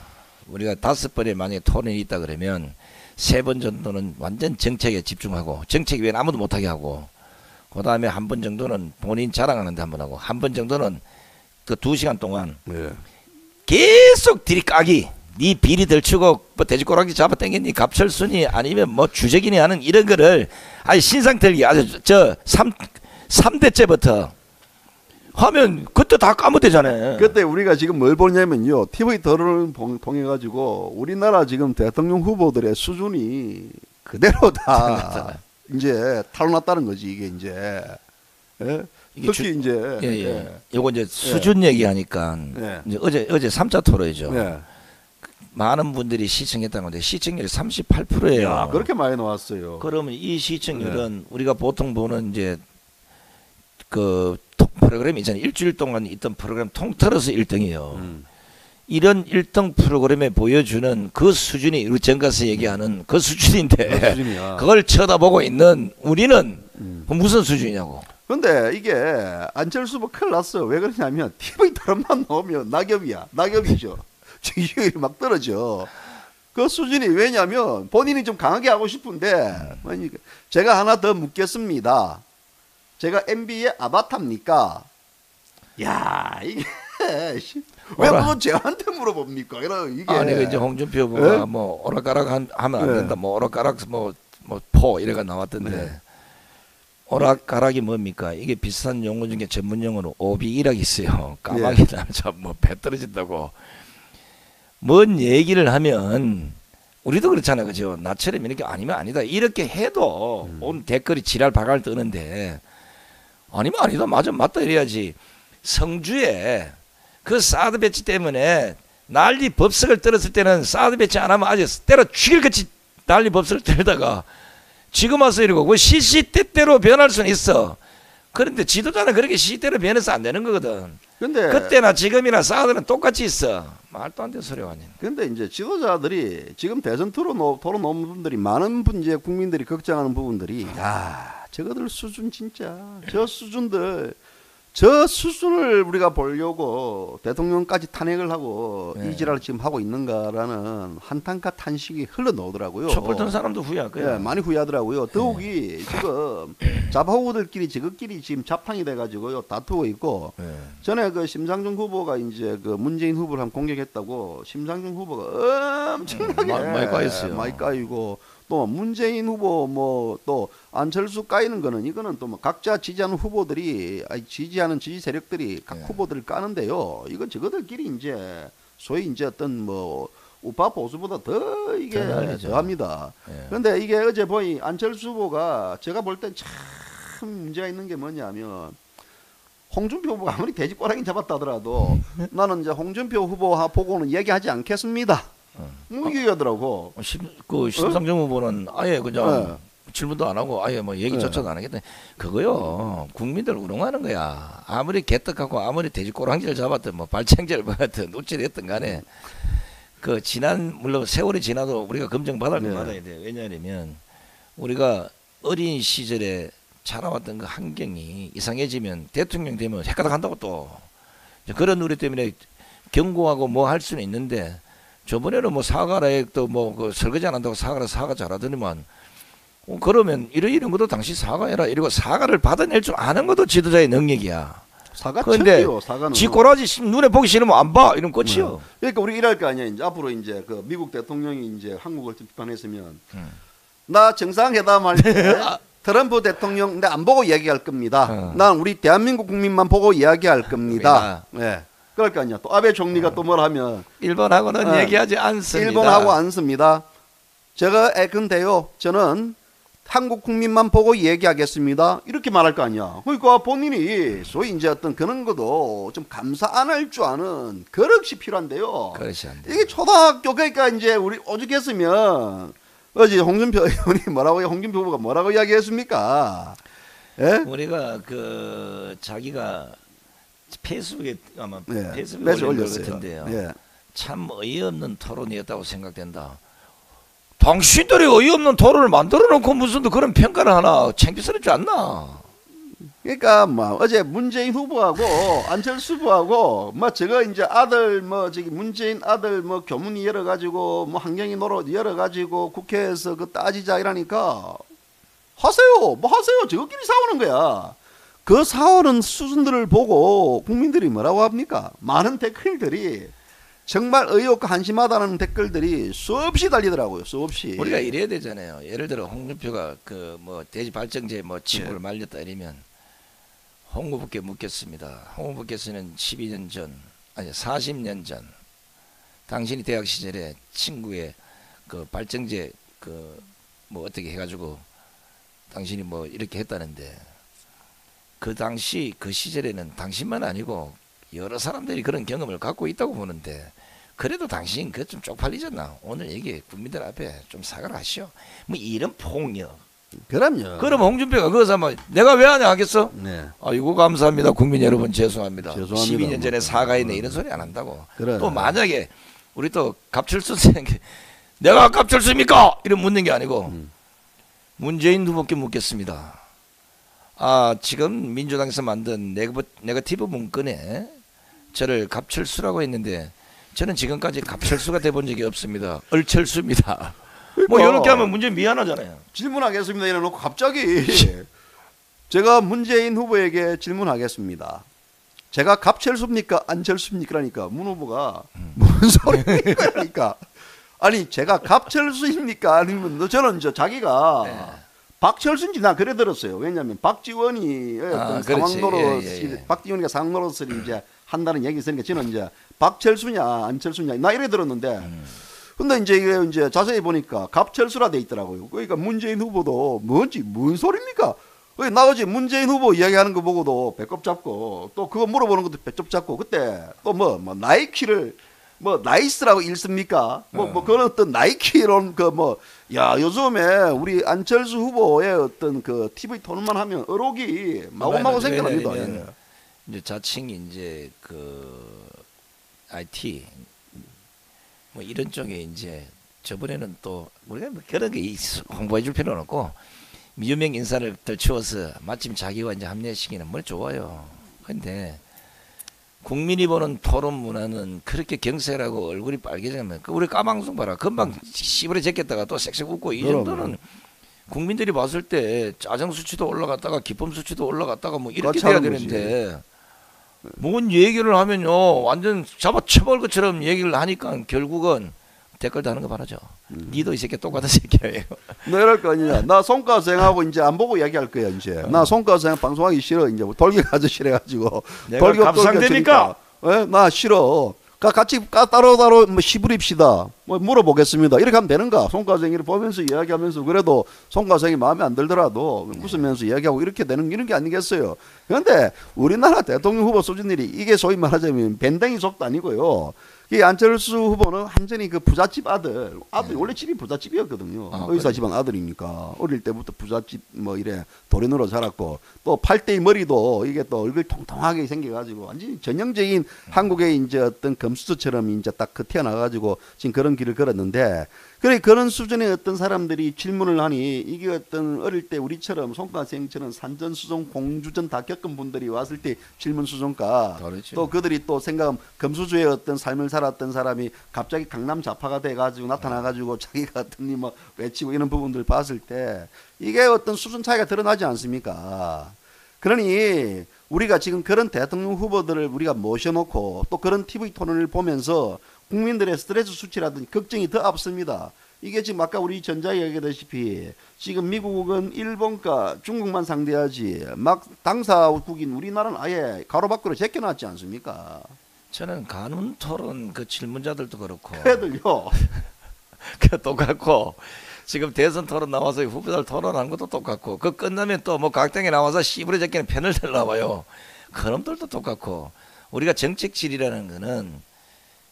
우리가 5번에 만약에 토론이 있다 그러면 3번 정도는 완전 정책에 집중하고 정책 외에는 아무도 못하게 하고 그 다음에 한 번 정도는 본인 자랑하는데 한 번 하고 한 번 정도는 그 2시간 동안 계속 들이까기 네 비리 들추고 뭐 돼지꼬랑지 잡아 당겼니 갑철순이 아니면 뭐 주적이니 하는 이런 거를 아니 신상 들기 아주 저 3대째부터 하면 그때 다 까면 되잖아요. 그때 우리가 지금 뭘 보냐면요. TV 토론을 통해 가지고 우리나라 지금 대통령 후보들의 수준이 그대로 다 이제 타고났다는 거지 이게 이제. 예? 특히 이제 요거 이제 수준 얘기하니까 이제 어제 3차 토론이죠. 많은 분들이 시청했다는 건데 시청률이 38%예요. 야, 그렇게 많이 나왔어요. 그러면 이 시청률은 우리가 보통 보는 이제 그 프로그램이 있잖아요. 일주일 동안 있던 프로그램 통틀어서 1등이에요. 이런 1등 프로그램에 보여주는 그 수준이 우리 정가서 얘기하는 그 수준인데 수준이야. 그걸 쳐다보고 있는 우리는 무슨 수준이냐고. 근데 이게 안철수 뭐 큰일 났어. 왜 그러냐면 TV 드라마만 나오면 낙엽이죠. 지지율이 막 떨어져. 그 수준이 왜냐면 본인이 좀 강하게 하고 싶은데 제가 하나 더 묻겠습니다. 제가 MB의 아바타입니까? 야 이게 왜 그거 저한테 물어봅니까? 이게 아니 이제 홍준표 후보가 에? 뭐 오락가락 하면 안 네. 된다. 뭐 오락가락 뭐포 이래가 나왔던데 네. 오락가락이 뭡니까? 이게 비슷한 용어 중에 전문 용어로 오비이락이 있어요. 까마귀 나면 뭐배 떨어진다고. 뭔 얘기를 하면 우리도 그렇잖아요, 그죠? 나처럼 이렇게 아니면 아니다 이렇게 해도 온 댓글이 지랄 바갈 뜨는데 아니면 아니다 맞다 이래야지. 성주에 그 사드 배치 때문에 난리 법석을 떨었을 때는 사드 배치 안 하면 아주 때려 죽일 같이 난리 법석을 떨다가 지금 와서 이러고 그 시시때때로 변할 수는 있어. 그런데 지도자는 그렇게 시시때로 변해서 안 되는 거거든. 근데 그때나 지금이나 사드는 똑같이 있어. 말도 안 되는 소리 아니. 근데 이제 지도자들이 지금 대선 토론 놓은 분들이 많은 분 이제 국민들이 걱정하는 부분들이 야 저거들 수준 진짜 저 수준을 우리가 보려고 대통령까지 탄핵을 하고 네. 이 지랄을 지금 하고 있는가라는 한탄과 탄식이 흘러나오더라고요. 촛불 든 사람도 후회할 거야. 예, 많이 후회하더라고요. 더욱이 지금 좌파후보들끼리 저것끼리 지금 잡탕이 돼가지고요 다투고 있고 네. 전에 그 심상정 후보가 이제 그 문재인 후보를 한 공격했다고 심상정 후보가 엄청나게 많이 까였어요. 많이 까이고 또 문재인 후보 뭐 또 안철수 까이는 거는 이거는 또 뭐 각자 지지하는 후보들이 지지하는 지지 세력들이 각 후보들을 까는데요. 이건 저거들끼리 이제 소위 이제 어떤 뭐 우파 보수보다 더 이게 더합니다. 그런데 이게 어제 보니 안철수 후보가 제가 볼 땐 참 문제가 있는 게 뭐냐면 홍준표 후보가 아무리 돼지꼬랑이 잡았다 하더라도 나는 이제 홍준표 후보 보고는 얘기하지 않겠습니다. 뭐 얘기하더라고. 심상정 후보는 아예 그냥 질문도 안 하고 아예 뭐 얘기조차도 안 하겠다. 그거요 국민들 우롱하는 거야. 아무리 개떡하고 아무리 돼지꼬랑지를 잡았든 뭐 발챙제를 받았든 우찌했든 간에 그 물론 세월이 지나도 우리가 검증받을 건 받아야 돼요. 왜냐하면 우리가 어린 시절에 자라왔던 그 환경이 이상해지면 대통령 되면 헷가닥 한다고 또 그런 우리 때문에 경고하고 뭐 할 수는 있는데 저번에는 뭐 사과라 또 뭐 그 설거지 안 한다고 사과 잘하더니만 그러면 이런 것도 당시 사과해라 이러고 사과를 받아낼 줄 아는 것도 지도자의 능력이야. 사과 그런데 척이요, 사과는. 지 꼬라지 눈에 보기 싫으면 안 봐 이런 끝이요. 그러니까 우리 이럴 거 아니야. 이제 앞으로 이제 그 미국 대통령이 이제 한국을 비판했으면 나 정상회담 할 때 트럼프 대통령 내 안 보고 얘기할 겁니다. 난 우리 대한민국 국민만 보고 이야기할 겁니다. 예. 그럴 거 아니야. 또 아베 총리가 또 뭘 하면 일본하고는 얘기하지 않습니다. 일본하고 않습니다. 제가 근데요. 저는 한국 국민만 보고 얘기하겠습니다. 이렇게 말할 거 아니야. 그러니까 본인이 소위 이제 어떤 그런 것도 좀 감사 안 할 줄 아는 그릇이 필요한데요. 그렇지 안 돼. 이게 초등학교 그러니까 이제 우리 오죽했으면 어제 홍준표 의원이 홍준표 후보가 뭐라고 이야기했습니까? 예? 우리가 그 자기가 페이스북에 아마 페이스북에 메시지 올린 것 올렸어요. 같은데요. 예. 참 어이없는 토론이었다고 생각된다. 당신들이 어이없는 토론을 만들어 놓고 무슨 또 그런 평가를 하나 창피스럽지 않나? 그러니까 뭐 어제 문재인 후보하고 안철수 후보하고 뭐 저거 이제 아들 뭐 저기 문재인 아들 뭐 교문이 열어 가지고 뭐 환경이 열어 가지고 국회에서 그 따지자 이러니까 하세요. 뭐 하세요. 저거끼리 싸우는 거야. 그 싸우는 수준들을 보고 국민들이 뭐라고 합니까? 많은 댓글들이 정말 어이없고 한심하다는 댓글들이 수없이 달리더라고요. 수없이. 우리가 이래야 되잖아요. 예를 들어 홍준표가 그 뭐 대지 발전제 뭐 친구를 말렸다 이러면 홍 후보께 묻겠습니다. 홍 후보께서는 12년 전 아니 40년 전 당신이 대학 시절에 친구의 그 발전제 그 뭐 어떻게 해가지고 당신이 뭐 이렇게 했다는데 그 당시 그 시절에는 당신만 아니고 여러 사람들이 그런 경험을 갖고 있다고 보는데 그래도 당신 그 좀 쪽팔리잖아. 오늘 얘기 국민들 앞에 좀 사과를 하시오. 뭐 이런 폭력 그럼요. 그럼 홍준표가 그거 하면 내가 왜 하냐 하겠어? 네. 아이고 감사합니다. 국민 여러분 죄송합니다. 죄송합니다. 12년 전에 사과했네 이런 소리 안 한다고. 그래. 또 만약에 우리 또 갑철수 선생님 내가 갑철수입니까? 이런 묻는 게 아니고 문재인 후보께 묻겠습니다. 아 지금 민주당에서 만든 네거티브 문건에 저를 갑철수라고 했는데 저는 지금까지 갑철수가 돼본 적이 없습니다. 얼철수입니다. 뭐 이렇게 하면 문재인 미안하잖아요. 질문하겠습니다. 이래놓고 갑자기 제가 문재인 후보에게 질문하겠습니다. 제가 갑철수입니까? 안철수입니까? 그러니까 문 후보가 무슨 소리입니까? 그러니까 아니 제가 갑철수입니까? 아니면 저는 자기가 네. 박철수인지 나 그래 들었어요. 왜냐하면 박지원이 어떤 상황 노릇, 박지원이가 상황 노릇을 이제 한다는 얘기 있으니까 저는 이제 박철수냐 안철수냐 나 이래 들었는데 근데 이제 이게 이제 자세히 보니까 갑철수라 돼 있더라고요. 그러니까 문재인 후보도 뭔 소리입니까? 나 어제 문재인 후보 이야기하는 거 보고도 배꼽 잡고 또 그거 물어보는 것도 배꼽 잡고 그때 또 뭐 나이키를 뭐 나이스라고 읽습니까? 뭐 그런 어떤 나이키론 야 요즘에 우리 안철수 후보의 어떤 그 TV 토론만 하면 어록이 마구마구 생겨납니다. 예. 이제 자칭 이제 그 IT 뭐 이런 쪽에 이제 저번에는 또 우리가 뭐 그런 게 홍보해 줄 필요는 없고 유명 인사를 들추어서 마침 자기와 이제 합리화시키는 뭘 좋아요. 근데 국민이 보는 토론 문화는 그렇게 경색하고 얼굴이 빨개지면 우리 까방송 봐라. 금방 씨부레 제꼈다가 또 색색 웃고 이 정도는 국민들이 봤을 때 짜증 수치도 올라갔다가 기쁨 수치도 올라갔다가 뭐 이렇게 돼야 되는데 뭔 얘기를 하면요 완전 잡아쳐버릴 것처럼 얘기를 하니까 결국은 댓글 다는 거 바라죠. 니도 이 새끼 똑같은 새끼예요. 너 이럴 거 아니냐. 나 손가생하고 이제 안 보고 이야기할 거야 이제. 나 손가생 방송하기 싫어 이제 돌격 아저씨래 가지고. 내가 갑상되니까. 나 싫어. 같이 따로 뭐 시부립시다. 뭐 물어보겠습니다. 이렇게 하면 되는가? 손가생이를 보면서 이야기하면서 그래도 손가생이 마음에 안 들더라도 웃으면서 이야기하고 이렇게 되는 이런 게 아니겠어요. 그런데 우리나라 대통령 후보 수준들이 이게 소위 말하자면 밴댕이 속도 아니고요. 이 안철수 후보는 완전히 그 부잣집 아들 원래 집이 부잣집이었거든요. 의사 집안 아들이니까 어릴 때부터 부잣집 뭐 이래 도련으로 자랐고 또 팔대의 머리도 이게 또 얼굴 통통하게 생겨가지고 완전히 전형적인 한국의 이제 어떤 금수저처럼 이제 딱 그 태어나가지고 지금 그런 길을 걸었는데 그런 수준의 어떤 사람들이 질문을 하니 이게 어떤 어릴 때 우리처럼 손가생처럼 산전수전 공주전 다 겪은 분들이 왔을 때 질문 수준과 또 그들이 또 생각하면 금수저의 어떤 삶을 살았던 사람이 갑자기 강남 좌파가 돼가지고 나타나가지고 자기가 어떤 뭐 외치고 이런 부분들 봤을 때 이게 어떤 수준 차이가 드러나지 않습니까? 그러니 우리가 지금 그런 대통령 후보들을 우리가 모셔놓고 또 그런 TV 토론을 보면서 국민들의 스트레스 수치라든지 걱정이 더 앞섭니다. 이게 지금 아까 우리 전자에 얘기하다시피 지금 미국은 일본과 중국만 상대하지 막 당사국인 우리나라는 아예 가로밖으로 제껴놨지 않습니까? 저는 간훈 토론 그 질문자들도 그렇고 애들요. 그 똑같고 지금 대선 토론 나와서 후보들 토론하는 것도 똑같고 그 끝나면 또 뭐 각당에 나와서 씨부레 제끼는 편을 들나봐요. 그놈들도 똑같고 우리가 정책 질이라는 거는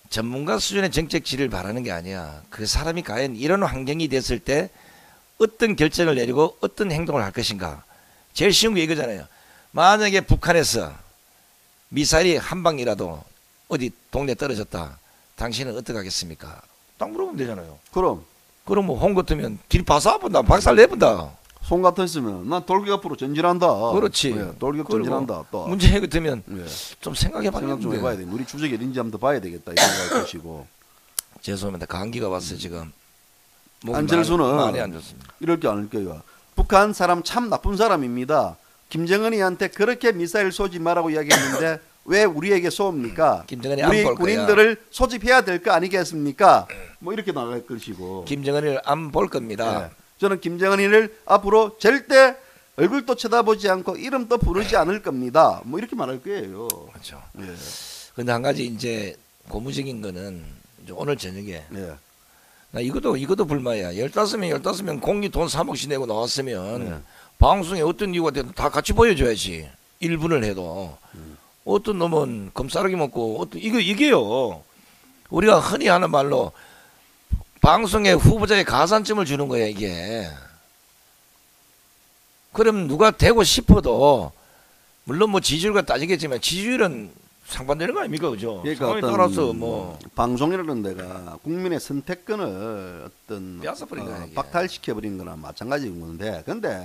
전문가 수준의 정책 질을 바라는 게 아니야. 그 사람이 과연 이런 환경이 됐을 때 어떤 결정을 내리고 어떤 행동을 할 것인가. 제일 쉬운 게 이거잖아요. 만약에 북한에서 미사일이 한 방이라도 어디 동네 떨어졌다. 당신은 어떻게 하겠습니까? 딱 물어보면 되잖아요. 그럼 뭐 홍 같으면 길 봐서본다. 박살 내본다. 손 같았으면 난 돌격 앞으로 전진한다. 그렇지. 네, 돌격 전진한다. 또 문제 같으면 네. 좀 생각해봐야 생각 좀 해봐야 돼. 우리 주적이 어딘지 한번 더 봐야 되겠다. 이 생각할 것이고. 죄송합니다. 감기가 왔어요 지금. 안철수는 많이 안 좋습니다. 이럴 게 않을 거예요. 북한 사람 참 나쁜 사람입니다. 김정은이한테 그렇게 미사일 쏘지 말라고 이야기했는데 왜 우리에게 쏘옵니까? 김정은이 우리 안 볼 거야. 군인들을 소집해야 될 거 아니겠습니까? 뭐 이렇게 나갈 것이고. 김정은을 안 볼 겁니다. 네. 저는 김정은이를 앞으로 절대 얼굴도 쳐다보지 않고 이름도 부르지 않을 겁니다. 뭐 이렇게 말할 거예요. 그렇죠. 예. 근데 한 가지 이제 고무적인 거는 이제 오늘 저녁에 예. 나 이것도 불만이야. 15명 공기 돈 3억씩 내고 나왔으면 네. 방송에 어떤 이유가 되든 다 같이 보여줘야지. 1분을 해도. 어떤 놈은 검싸르기 먹고 어떤 이게요. 우리가 흔히 하는 말로 방송에 후보자의 가산점을 주는 거야 이게. 그럼 누가 되고 싶어도 물론 뭐 지지율과 따지겠지만 지지율은 상반되는 거 아닙니까, 그죠? 그러니까 상황에 어떤 따라서 뭐 방송이라는 데가 국민의 선택권을 어떤 빼앗아버린 거야, 이게. 박탈시켜버린 거나 마찬가지인 건데, 근데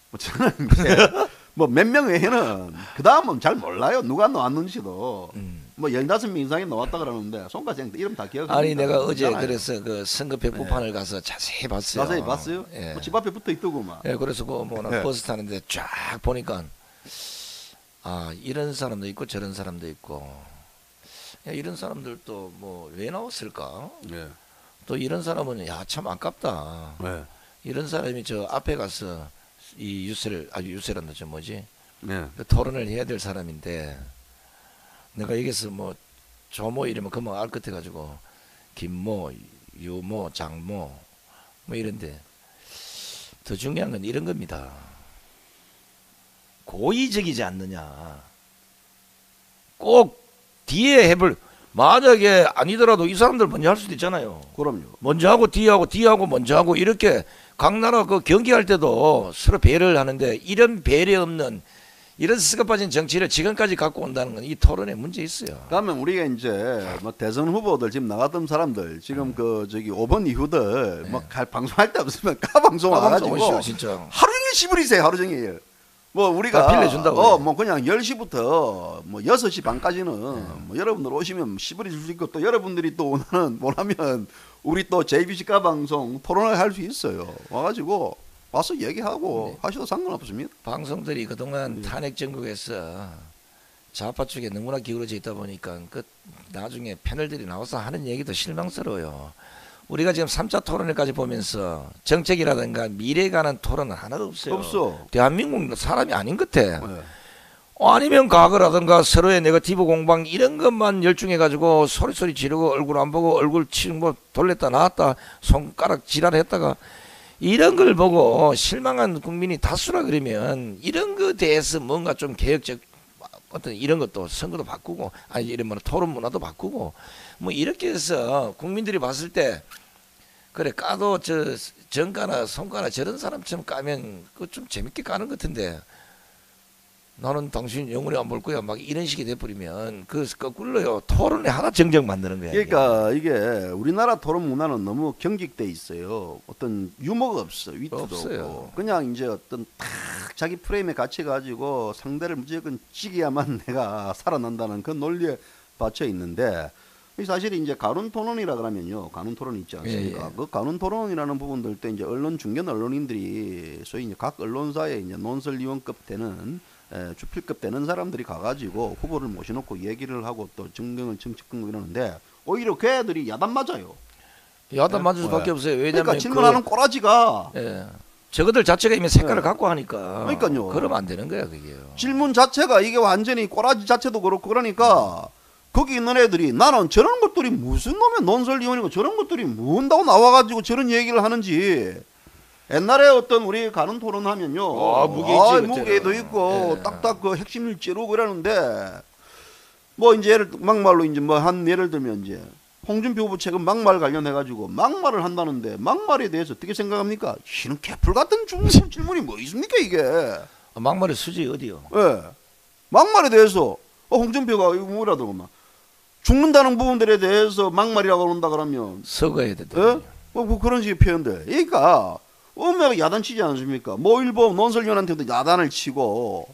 뭐 저는 이제 뭐 몇 명 외에는 그 다음은 잘 몰라요. 누가 나왔는지도. 뭐 15명 이상이 나왔다 그러는데 손가락 이름 다 기억합니다. 아니 내가 어제 그렇잖아요. 그래서 그 선거 배포판을 가서 자세히 봤어요. 자세히 봤어요? 예. 뭐 집 앞에 붙어 있더구만. 예, 그래서 그뭐 예. 버스 타는데 쫙 보니까 아 이런 사람도 있고 저런 사람도 있고 야, 이런 사람들도 뭐 왜 나왔을까? 예. 또 이런 사람은 야 참 아깝다. 예. 이런 사람이 저 앞에 가서 이 유세란다 저 뭐지? 예. 그 토론을 해야 될 사람인데 내가 여기서 뭐 조모 이러면 금방 알 것 같아가지고 김모, 유모, 장모 뭐 이런데 더 중요한 건 이런 겁니다. 고의적이지 않느냐. 꼭 뒤에 해볼 만약에 아니더라도 이 사람들 먼저 할 수도 있잖아요. 그럼요. 먼저 하고 뒤하고 먼저 하고 이렇게 각 나라 그 경기할 때도 서로 배려를 하는데 이런 배려 없는 이런 스가 빠진 정치를 지금까지 갖고 온다는 건 이 토론에 문제 있어요. 그러면 우리가 이제 뭐 대선 후보들 지금 나갔던 사람들 지금 그 저기 5번 이후들 뭐 갈 방송할 데 없으면 까방송 와가지고 오시오, 진짜. 하루 종일 시부리세요. 하루 종일. 뭐 우리가 다 빌려준다고 뭐 그냥 10시부터 뭐 6시 반까지는 뭐 여러분들 오시면 시부리 줄 수 있고 또 여러분들이 또 원하면 우리 또 JBC 까방송 토론을 할 수 있어요. 와가지고 와서 얘기하고 하셔도 상관없습니다. 방송들이 그동안 탄핵 전국에서 좌파 쪽에 너무나 기울어져 있다 보니까 그 나중에 패널들이 나와서 하는 얘기도 실망스러워요. 우리가 지금 3차 토론회까지 보면서 정책이라든가 미래에 관한 토론은 하나도 없어요. 없어. 대한민국 사람이 아닌 것 같아. 네. 아니면 과거라든가 서로의 네거티브 공방 이런 것만 열중해가지고 소리 지르고 얼굴 안 보고 얼굴 치는 거 돌렸다 놨다 손가락 지랄했다가 이런 걸 보고 실망한 국민이 다수라 그러면 이런 거에 대해서 뭔가 좀 개혁적 어떤 이런 것도 선거도 바꾸고 아니 이런 뭐 토론 문화도 바꾸고 뭐 이렇게 해서 국민들이 봤을 때 그래 까도 저 정가나 손가나 저런 사람처럼 까면 그 좀 재밌게 까는 것 같은데 나는 당신 영원히 안 볼 거야 막 이런 식이 돼버리면 그 거꾸로요 토론에 하나 정적 만드는 거야. 그러니까 이게 우리나라 토론 문화는 너무 경직돼 있어요. 어떤 유머가 없어, 위트도 없어요. 없고 그냥 이제 어떤 탁 자기 프레임에 갇혀 가지고 상대를 무조건 찌개야만 내가 살아난다는 그 논리에 받쳐 있는데 사실 이제 가론 토론이라 그러면요, 가론 토론 있지 않습니까? 예. 그 가론 토론이라는 부분들 때 이제 언론 중견 언론인들이 소위 이제 각 언론사에 이제 논설위원급 되는 주필급 되는 사람들이 가가지고 후보를 모셔놓고 얘기를 하고 또 정경을 정치권고 이러는데 오히려 걔들이 야단 맞아요. 야단 맞을 수밖에 없어요. 왜냐면 그러니까 질문하는 꼬라지가 예. 저것들 자체가 이미 색깔을 네. 갖고 하니까 그러니까요. 그러면 안 되는 거야 그게요. 질문 자체가 이게 완전히 꼬라지 자체도 그렇고 그러니까 거기 있는 애들이 나는 저런 것들이 무슨 놈의 논설위원이고 저런 것들이 뭔다고 나와가지고 저런 얘기를 하는지. 옛날에 어떤 우리 가는 토론하면요, 무게도 있고 예. 딱딱 그 핵심을 찌르고 그러는데 뭐 이제 막말로 이제 뭐 한 예를 들면 이제 홍준표 후보 최근 막말 관련해 가지고 막말을 한다는데 막말에 대해서 어떻게 생각합니까? 이는 개풀 같은 질문이 뭐 있습니까 이게? 막말의 수지 어디요? 예, 막말에 대해서 홍준표가 이거 뭐라도 막 죽는다는 부분들에 대해서 막말이라고 한다 그러면 서거해야 된다. 예? 뭐 그런 식의 표현들. 그러니까 엄마가 야단치지 않습니까? 뭐 일본 논설위원한테도 야단을 치고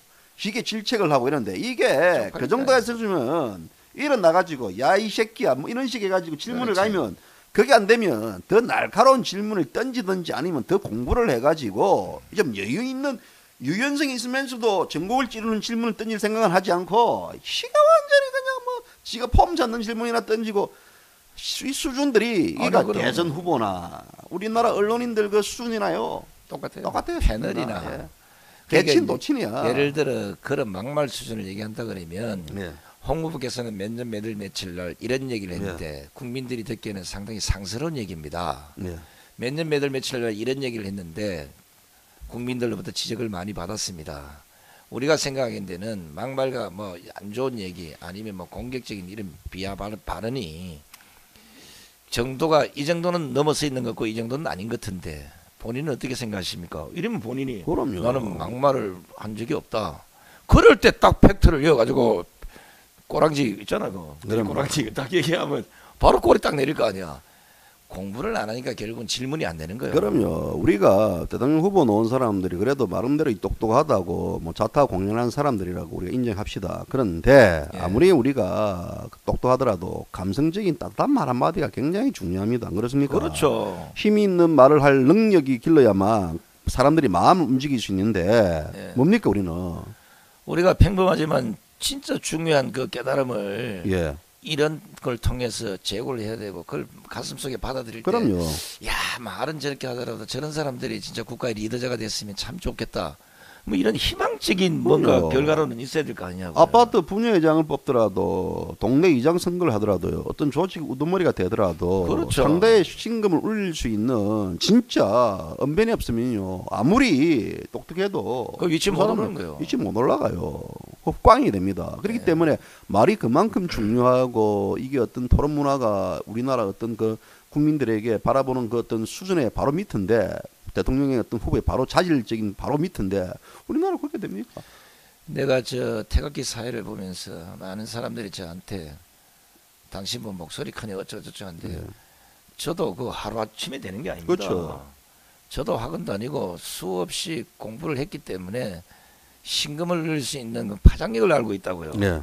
이게 질책을 하고 이런데 이게 그 정도 했으면 일어나가지고 야 이 새끼야 뭐 이런 식의 가지고 질문을 그렇지. 가면 그게 안 되면 더 날카로운 질문을 던지든지 아니면 더 공부를 해가지고 좀 여유 있는 유연성이 있으면서도 전곡을 찌르는 질문을 던질 생각은 하지 않고 시가 완전히 그냥 뭐 지가 폼 잡는 질문이나 던지고 이 수준들이 이가 대선 후보나 우리나라 언론인들 그 수준이나요 똑같아요. 패널이나 예. 개친 도친이야. 예를 들어 그런 막말 수준을 얘기한다 그러면 예. 홍 후보께서는 몇 년 몇월 며칠 날 이런 얘기를 했는데 국민들이 듣기에는 상당히 상스러운 얘기입니다. 예. 몇 년 몇월 며칠 날 이런 얘기를 했는데 국민들로부터 지적을 많이 받았습니다. 우리가 생각하기에는 막말과 뭐 안 좋은 얘기 아니면 뭐 공격적인 이런 비하 발언이 정도가 이 정도는 넘어서 있는 것 같고 이 정도는 아닌 것 같은데 본인은 어떻게 생각하십니까? 이러면 본인이 그럼요. 나는 막말을 한 적이 없다. 그럴 때 딱 팩트를 이어가지고 꼬랑지 있잖아, 그럼요. 꼬랑지 딱 얘기하면 바로 꼬리 딱 내릴 거 아니야. 공부를 안 하니까 결국은 질문이 안 되는 거예요. 그럼요. 우리가 대통령 후보 놓은 사람들이 그래도 나름대로 똑똑하다고 뭐 자타공연한 사람들이라고 우리가 인정합시다. 그런데 예. 아무리 우리가 똑똑하더라도 감성적인 따뜻한 말 한마디가 굉장히 중요합니다. 안 그렇습니까? 그렇죠. 힘이 있는 말을 할 능력이 길러야만 사람들이 마음을 움직일 수 있는데 예. 뭡니까 우리는? 우리가 평범하지만 진짜 중요한 그 깨달음을 예. 이런 걸 통해서 제고를 해야 되고 그걸 가슴속에 받아들일 때 그럼요. 야, 말은 저렇게 하더라도 저런 사람들이 진짜 국가의 리더자가 됐으면 참 좋겠다. 뭐 이런 희망적인 뭔가 그럼요. 결과로는 있어야 될 거 아니냐고. 아파트 분회장을 뽑더라도 동네 이장 선거를 하더라도요. 어떤 조직 우두머리가 되더라도 그렇죠. 상대의 신금을 울릴 수 있는 진짜 언변이 없으면요. 아무리 똑똑해도 그 위치 못 사람은 오르는 거예요. 위치 못 올라가요. 그 꽝이 됩니다. 그렇기 네. 때문에 말이 그만큼 중요하고 이게 어떤 토론 문화가 우리나라 어떤 그 국민들에게 바라보는 그 어떤 수준의 바로 밑인데 대통령의 어떤 후보의 바로 자질적인 바로 밑인데 우리나라 그렇게 됩니까? 내가 저 태극기 사회를 보면서 많은 사람들이 저한테 당신 뭐 목소리 크네 어쩌고저쩌고 한데 네. 저도 그 하루아침에 되는 게 아닙니다. 그렇죠. 저도 학원 다니고 수없이 공부를 했기 때문에 신금을 누릴 수 있는 그 파장력을 알고 있다고요. 네.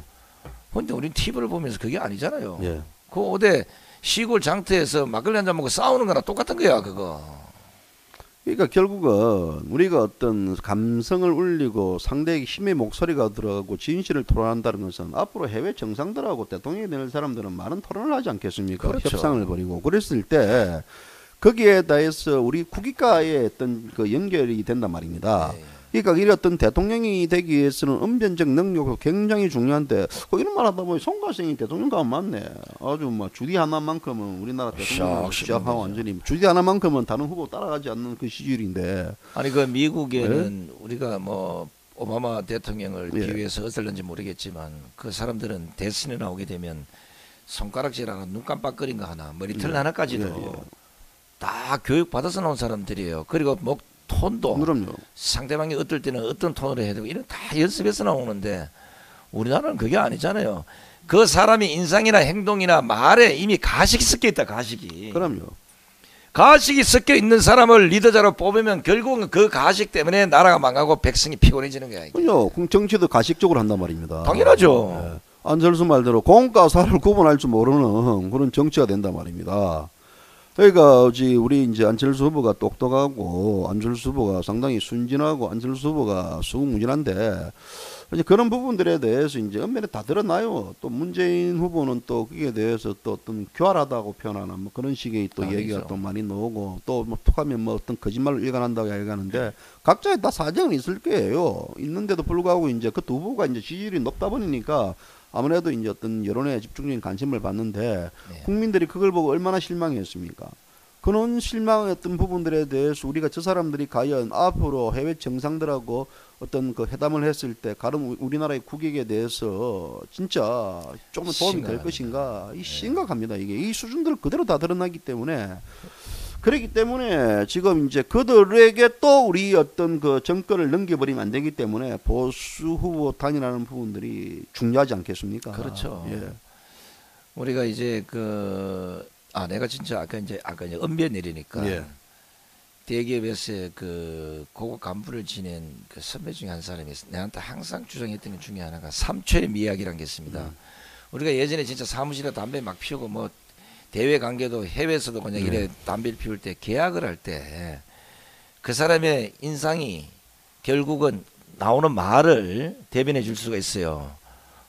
근데 우린 TV를 보면서 그게 아니잖아요. 예. 그 어디 시골 장터에서 막걸리 한잔 먹고 싸우는 거랑 똑같은 거야 그거. 그러니까 결국은 우리가 어떤 감성을 울리고 상대의 힘의 목소리가 들어가고 진실을 토론한다는 것은 앞으로 해외 정상들하고 대통령이 될 사람들은 많은 토론을 하지 않겠습니까? 그렇죠. 협상을 벌이고 그랬을 때 거기에 대해서 우리 국익과의 어떤 그 연결이 된단 말입니다. 네. 그러니까 이 어떤 대통령이 되기 위해서는 언변적 능력도 굉장히 중요한데 이런 말 하다 보니 송가성이 대통령 가면 맞네. 아주 뭐 주디 하나만큼은 우리나라 대통령 샥 시작하고 완전히 주디 하나만큼은 다른 후보 따라가지 않는 그 시절인데 아니 그 미국에는 우리가 뭐 오바마 대통령을 예. 비교해서 어떨는지 모르겠지만 그 사람들은 대선에 나오게 되면 손가락질하고 눈 깜빡거린 거 하나 머리털 하나까지도 예, 예. 다 교육 받아서 나온 사람들이에요. 그리고 목 톤도 그럼요. 상대방이 어떨 때는 어떤 톤으로 해야 되고 이런 다 연습해서 나오는데 우리나라는 그게 아니잖아요. 그 사람이 인상이나 행동이나 말에 이미 가식이 섞여 있다. 가식이. 그럼요. 가식이 섞여 있는 사람을 리더자로 뽑으면 결국은 그 가식 때문에 나라가 망하고 백성이 피곤해지는 거야. 이게. 그럼요. 정치도 가식적으로 한단 말입니다. 당연하죠. 예. 안철수 말대로 공과 사를 구분할 줄 모르는 그런 정치가 된단 말입니다. 그러니까 우리 이제 안철수 후보가 똑똑하고 안철수 후보가 상당히 순진하고 안철수 후보가 수무진한데 이제 그런 부분들에 대해서 이제 엄연히 다 드러나요. 또 문재인 후보는 또 거기에 대해서 또 어떤 교활하다고 표현하는 뭐 그런 식의 또 아니죠. 얘기가 또 많이 나오고 또 뭐 툭하면 뭐 어떤 거짓말을 일관한다고 얘기하는데 각자의 다 사정은 있을 거예요. 있는데도 불구하고 이제 그 두 후보가 이제 지지율이 높다 보니까 아무래도 이제 어떤 여론에 집중적인 관심을 받는데 네. 국민들이 그걸 보고 얼마나 실망했습니까? 그런 실망했던 부분들에 대해서 우리가 저 사람들이 과연 앞으로 해외 정상들하고 어떤 그 회담을 했을 때 가령 우리나라의 국익에 대해서 진짜 조금 도움이 될 심각합니다. 것인가? 이 심각합니다. 이게 이 수준들 그대로 다 드러나기 때문에 그렇기 때문에 지금 이제 그들에게 또 우리 어떤 그 정권을 넘겨버리면 안 되기 때문에 보수 후보 단일하는 부분들이 중요하지 않겠습니까? 그렇죠. 예. 우리가 이제 내가 진짜 아까 이제 언변 일이니까 예. 대기업에서의 그 고급 간부를 지낸 그 선배 중에 한 사람이 내한테 항상 주장했던 것 중에 하나가 삼초의 미학이라는 게 있습니다. 우리가 예전에 진짜 사무실에 담배 막 피우고 뭐 대외 관계도 해외에서도 그냥 이래 담배를 피울 때 계약을 할 때 그 사람의 인상이 결국은 나오는 말을 대변해 줄 수가 있어요.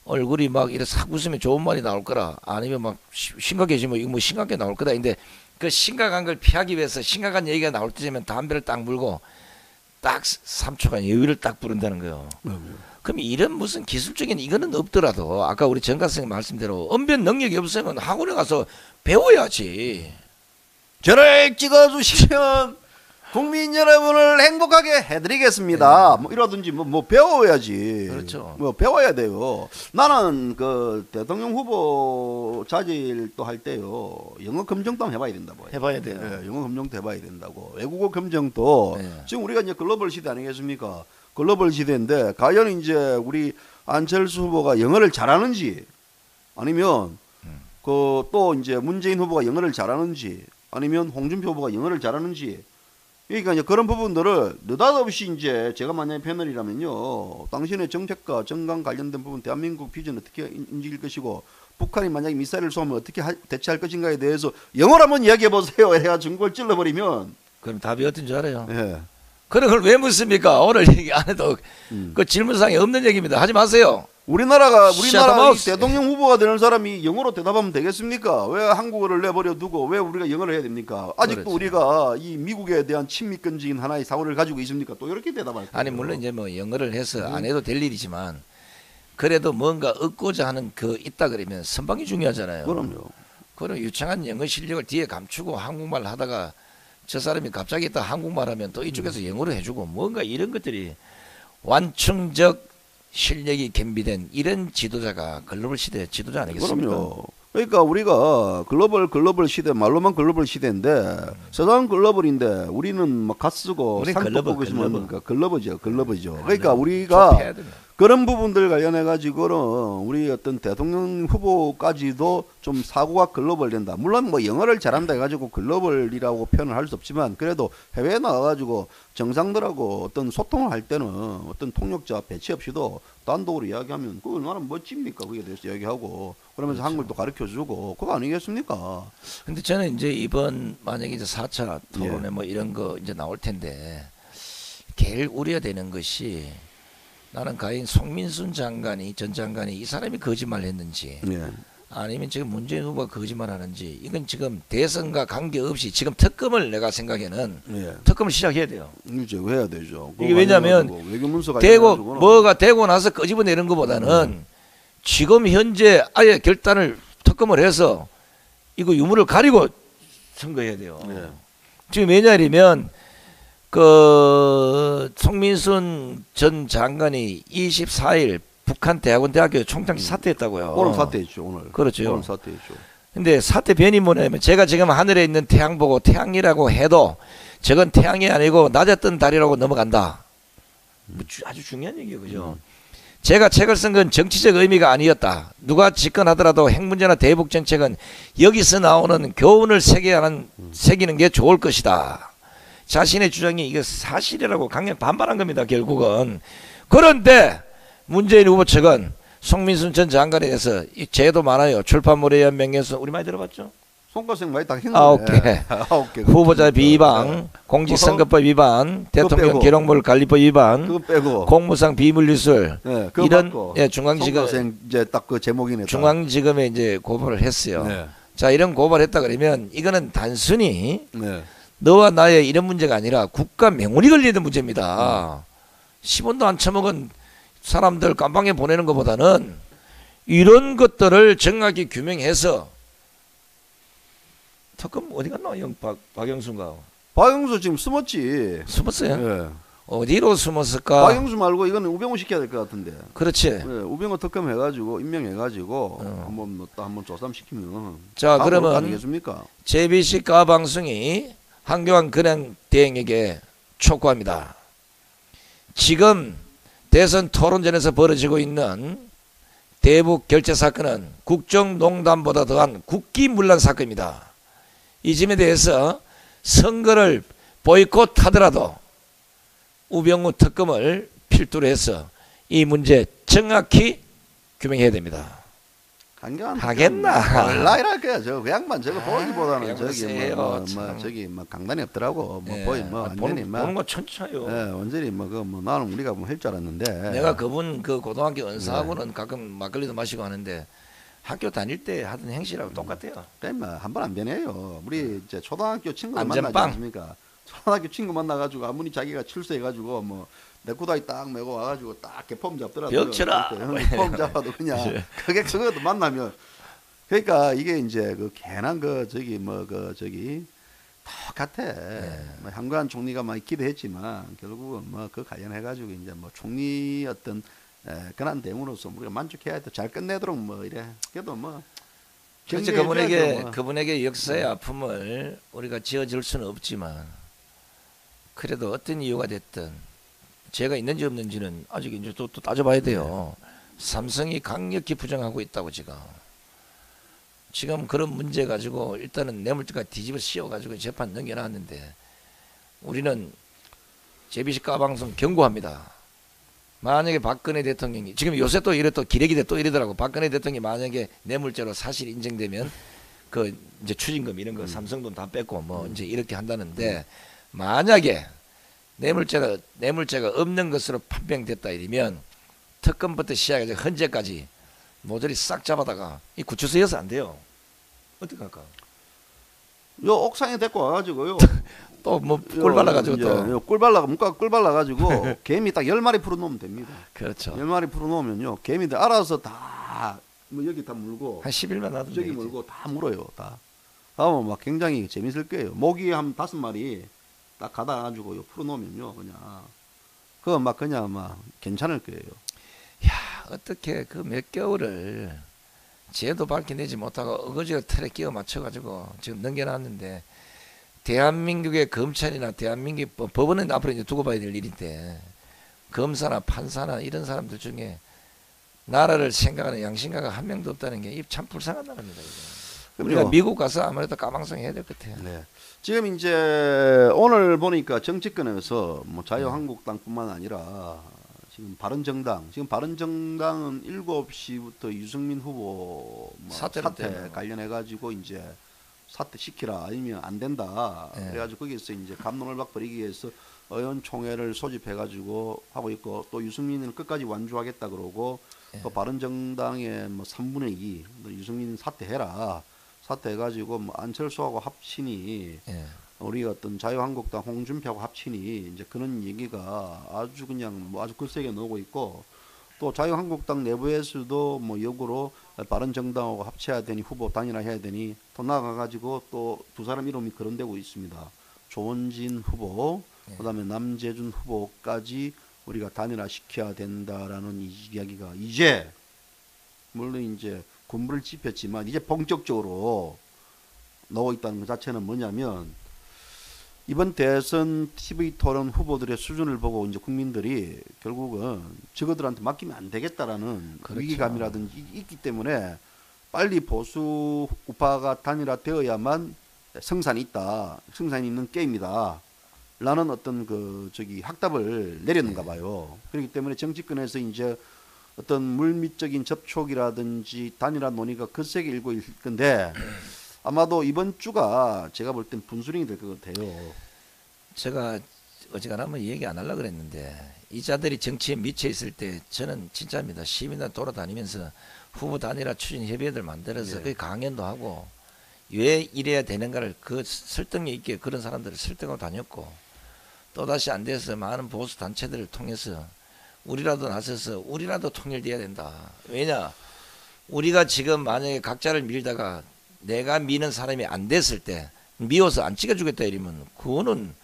얼굴이 막 이래 싹 웃으면 좋은 말이 나올 거라 아니면 막 심각해지면 이거 뭐 심각하게 나올 거다. 근데 그 심각한 걸 피하기 위해서 심각한 얘기가 나올 때면 담배를 딱 물고 딱 3초간 여유를 딱 부른다는 거예요. 그럼 이런 무슨 기술적인 이거는 없더라도 아까 우리 정가선생님 말씀대로 언변 능력이 없으면 학원에 가서 배워야지. 저를 찍어주시면 국민 여러분을 행복하게 해드리겠습니다. 뭐 이러든지 뭐 배워야지. 그렇죠. 뭐 배워야 돼요. 나는 그 대통령 후보 자질도 할 때요. 영어 검증도 한번 해봐야 된다고. 해봐야 돼요. 예, 영어 검증도 해봐야 된다고. 외국어 검증도 지금 우리가 이제 글로벌 시대 아니겠습니까? 글로벌 시대인데 과연 이제 우리 안철수 후보가 영어를 잘하는지 아니면 그 또 이제 문재인 후보가 영어를 잘하는지 아니면 홍준표 후보가 영어를 잘하는지 그러니까 이제 그런 부분들을 느닷없이 이제 제가 만약에 패널이라면요 당신의 정책과 정강 관련된 부분 대한민국 비전 어떻게 움직일 것이고 북한이 만약에 미사일을 쏘면 어떻게 대처할 것인가에 대해서 영어로 한번 이야기해 보세요 해가 중국을 찔러버리면 그럼 답이 어떤 줄 알아요? 예. 그런 걸 왜 묻습니까? 오늘 얘기 안 해도 그 질문상에 없는 얘기입니다. 하지 마세요. 우리나라 Shut the mouth. 대통령 후보가 되는 사람이 영어로 대답하면 되겠습니까? 왜 한국어를 내버려 두고 왜 우리가 영어를 해야 됩니까? 아직도 그렇지. 우리가 이 미국에 대한 친미근지인 하나의 사고를 가지고 있습니까? 또 이렇게 대답할 거예요. 아니 물론 이제 뭐 영어를 해서 안 해도 될 일이지만 그래도 뭔가 얻고자 하는 그 있다 그러면 선방이 중요하잖아요. 그럼요. 그런 유창한 영어 실력을 뒤에 감추고 한국말 하다가 저 사람이 갑자기 또 한국말 하면 또 이쪽에서 영어로 해주고 뭔가 이런 것들이 완충적 실력이 겸비된 이런 지도자가 글로벌 시대의 지도자 아니겠습니까? 그럼요. 그러니까 우리가 글로벌 시대 말로만 글로벌 시대인데 세상 글로벌인데 우리는 막 갓쓰고 우리 상도 글로벌, 보고 있으면 글로벌. 글로벌이죠. 그러니까 우리가 좁혀야 됩니다. 그런 부분들 관련해 가지고는 우리 어떤 대통령 후보까지도 좀 사고가 글로벌 된다. 물론 뭐 영어를 잘한다 해가지고 글로벌이라고 표현을 할 수 없지만 그래도 해외에 나가가지고 정상들하고 어떤 소통을 할 때는 어떤 통역자 배치 없이도 단독으로 이야기하면 그거 얼마나 멋집니까? 그게 대해서 이야기하고 그러면서 그렇죠. 한글도 가르쳐주고 그거 아니겠습니까? 근데 저는 이제 이번 만약에 이제 4차 토론회 뭐 이런 거 이제 나올 텐데 제일 우려되는 것이 나는 과연 송민순 장관이 전 장관이 이 사람이 거짓말을 했는지 예. 아니면 지금 문재인 후보가 거짓말하는지 이건 지금 대선과 관계없이 지금 특검을 내가 생각에는 예. 특검을 시작해야 돼요. 이제 해야 되죠. 이게 왜냐하면 외교문서 되고 관련해가지고는 뭐가 되고 나서 끄집어내는 것보다는 지금 현재 아예 결단을 특검을 해서 이거 유무를 가리고 선거해야 돼요. 예. 지금 왜냐하면 그 송민순 전 장관이 24일 북한 대학원 총장실 사퇴했다고요. 오늘 사퇴했죠. 오늘. 그렇죠. 오늘 사퇴했죠. 근데 사퇴 변이 뭐냐면 제가 지금 하늘에 있는 태양 보고 태양이라고 해도 저건 태양이 아니고 낮았던 달이라고 넘어간다. 뭐 아주 중요한 얘기예요. 그죠? 제가 책을 쓴 건 정치적 의미가 아니었다. 누가 집권하더라도 핵 문제나 대북 정책은 여기서 나오는 교훈을 새기는 게 좋을 것이다. 자신의 주장이 이게 사실이라고 강력 반발한 겁니다. 결국은. 그런데 문재인 후보 측은 송민순 전 장관에 대해서 이 죄도 많아요. 출판물에 의한 명예훼손 우리 많이 들어봤죠? 손가락 많이 딱 했는데. 9개. 9개. 후보자 비방, 공직선거법 위반, 대통령 빼고. 기록물 관리법 위반, 그거 빼고. 공무상 비밀뉴스 네, 그거 이런 맞고. 예, 중앙지검 손가락 이제 딱 그 제목이네. 딱. 중앙지검에 이제 고발을 했어요. 네. 자, 이런 고발했다 그러면 이거는 단순히 네. 너와 나의 이런 문제가 아니라 국가 명운이 걸리는 문제입니다. 10원도 안 처먹은 사람들 깜방에 보내는 것보다는 이런 것들을 정확히 규명해서 특검 어디 갔나? 박영수인가? 박영수 지금 숨었지. 숨었어요? 예. 어디로 숨었을까? 박영수 말고 이거는 우병우 시켜야 될 것 같은데. 그렇지. 예, 우병우 특검 해가지고 임명해가지고 한번 뭐 또 한번 조사 시키면. 자, 그러면 아니겠습니까? JBC 가방송이 한교안 근행 대행에게 촉구합니다. 지금 대선 토론전에서 벌어지고 있는 대북 결제 사건은 국정농단보다 더한 국기문란 사건입니다. 이 점에 대해서 선거를 보이콧하더라도 우병우 특검을 필두로 해서 이 문제 정확히 규명해야 됩니다. 하겠나? 몰라이랄 저 그 양반 저거 보기보다는 그냥 저기 보세요, 뭐 참. 저기 뭐 강단이 없더라고. 뭐 예. 거의 뭐 완전히 막 보는 거 천차요. 예, 완전히 뭐 나는 우리가 뭐 할 줄 알았는데. 내가 그분 그 고등학교 은사하고는 가끔 막걸리도 마시고 하는데 학교 다닐 때 하던 행실하고 똑같아요. 한 번 안 변해요. 우리 이제 초등학교 친구들 안전빵. 만나지 않습니까? 초등학교 친구 만나가지고 아무리 자기가 출세해가지고 뭐 네코다이 딱 메고 와가지고 딱 개폼 잡더라도 벽쳐라. 개폼 잡아도 그냥 그게 그것도 만나면 그러니까 이게 이제 그 괜한 그 저기 뭐 그 저기 똑같아. 뭐 한국안 총리가 막 기대했지만 결국은 뭐 그 관련해 가지고 이제 뭐 총리 어떤 권한 대행으로서 우리가 만족해야 돼. 잘 끝내도록 뭐 이래. 그래도 뭐 그렇지, 그분에게 역사의 아픔을 우리가 지어줄 수는 없지만 그래도 어떤 이유가 됐든 죄가 있는지 없는지는 아직 이제 또 따져봐야 돼요. 삼성이 강력히 부정하고 있다고 지금 그런 문제 가지고 일단은 뇌물죄가 뒤집어 씌워가지고 재판 넘겨놨는데 우리는 JBC 까방송 경고합니다. 만약에 박근혜 대통령이 지금 요새 또 이래 또 기레기대 또 이러더라고. 박근혜 대통령이 만약에 뇌물죄로 사실 인정되면 그 이제 추징금 이런 거 삼성돈 다 뺏고 뭐 이제 이렇게 한다는데 만약에 뇌물죄가 없는 것으로 판명됐다 이러면 특검부터 시작해서 헌재까지 모조리 싹 잡아다가 이 구치소에서 안 돼요. 어떡할까? 요 옥상에 데리고 와가지고요. 또 뭐 꿀 발라가지고 또 꿀 발라가 문과 꿀 발라가지고 개미 딱 10마리 풀어놓으면 됩니다. 그렇죠. 10마리 풀어놓으면요 개미들 알아서 다 뭐 여기 다 물고 한 10일만 놔두면 저기 되겠지. 물고 다 물어요. 다. 하면 막 굉장히 재밌을 거예요. 모기 한 5마리 딱 가다 가지고 풀어놓으면요 그냥 그거 막 그냥 막 괜찮을 거예요. 야, 어떻게 그 몇 개월을 죄도 밝혀내지 못하고 어거지로 틀에 끼워 맞춰가지고 지금 넘겨놨는데 대한민국의 검찰이나 대한민국 법원은 앞으로 이제 두고 봐야 될 일인데 검사나 판사나 이런 사람들 중에 나라를 생각하는 양심가가 한 명도 없다는 게 참 불쌍한 나라입니다. 우리가 미국 가서 아무래도 까방송 해야 될 것 같아요. 네. 지금 이제 오늘 보니까 정치권에서 뭐 자유한국당뿐만 아니라 지금 바른정당은 7시부터 유승민 후보 뭐 사태 관련해 가지고 이제 사퇴 시키라 아니면 안 된다. 그래가지고 거기서 이제 갑론을박 벌이기 위해서 의원총회를 소집해 가지고 하고 있고 또 유승민을 끝까지 완주하겠다 그러고 또 바른정당의 뭐 3분의 2 유승민 사퇴해라. 사퇴해가지고 뭐 안철수하고 합치니 우리 어떤 자유한국당 홍준표하고 합치니 이제 그런 얘기가 아주 그냥 뭐 아주 거세게 나오고 있고 또 자유한국당 내부에서도 뭐 역으로 바른정당하고 합쳐야 되니 후보 단일화해야 되니 또 나가가지고 또 두 사람 이름이 거론되고 있습니다. 조원진 후보 그다음에 남재준 후보까지 우리가 단일화 시켜야 된다라는 이야기가 이제 물론 이제 군부를 짚었지만 이제 본격적으로 나오고 있다는 것 자체는 뭐냐면 이번 대선 TV 토론 후보들의 수준을 보고 이제 국민들이 결국은 저거들한테 맡기면 안 되겠다라는 그렇죠. 위기감이라든지 있기 때문에 빨리 보수 우파가 단일화되어야만 성산이 있다, 성산이 있는 게임이다. 라는 어떤 그 저기 학답을 내렸는가 봐요. 그렇기 때문에 정치권에서 이제 어떤 물밑적인 접촉이라든지 단일화 논의가 거세게 일고 있을 건데 아마도 이번 주가 제가 볼 땐 분수령이 될 것 같아요. 제가 어지간하면 뭐 얘기 안 하려고 그랬는데 이 자들이 정치에 미쳐 있을 때 저는 진짜입니다. 시민단 돌아다니면서 후보 단일화 추진 협의회들 만들어서 그 강연도 하고 왜 이래야 되는가를 그 설득력 있게 그런 사람들을 설득하고 다녔고 또다시 안 돼서 많은 보수 단체들을 통해서 우리라도 나서서 우리라도 통일돼야 된다. 왜냐 우리가 지금 만약에 각자를 밀다가 내가 미는 사람이 안 됐을 때 미워서 안 찍어주겠다 이러면 그거는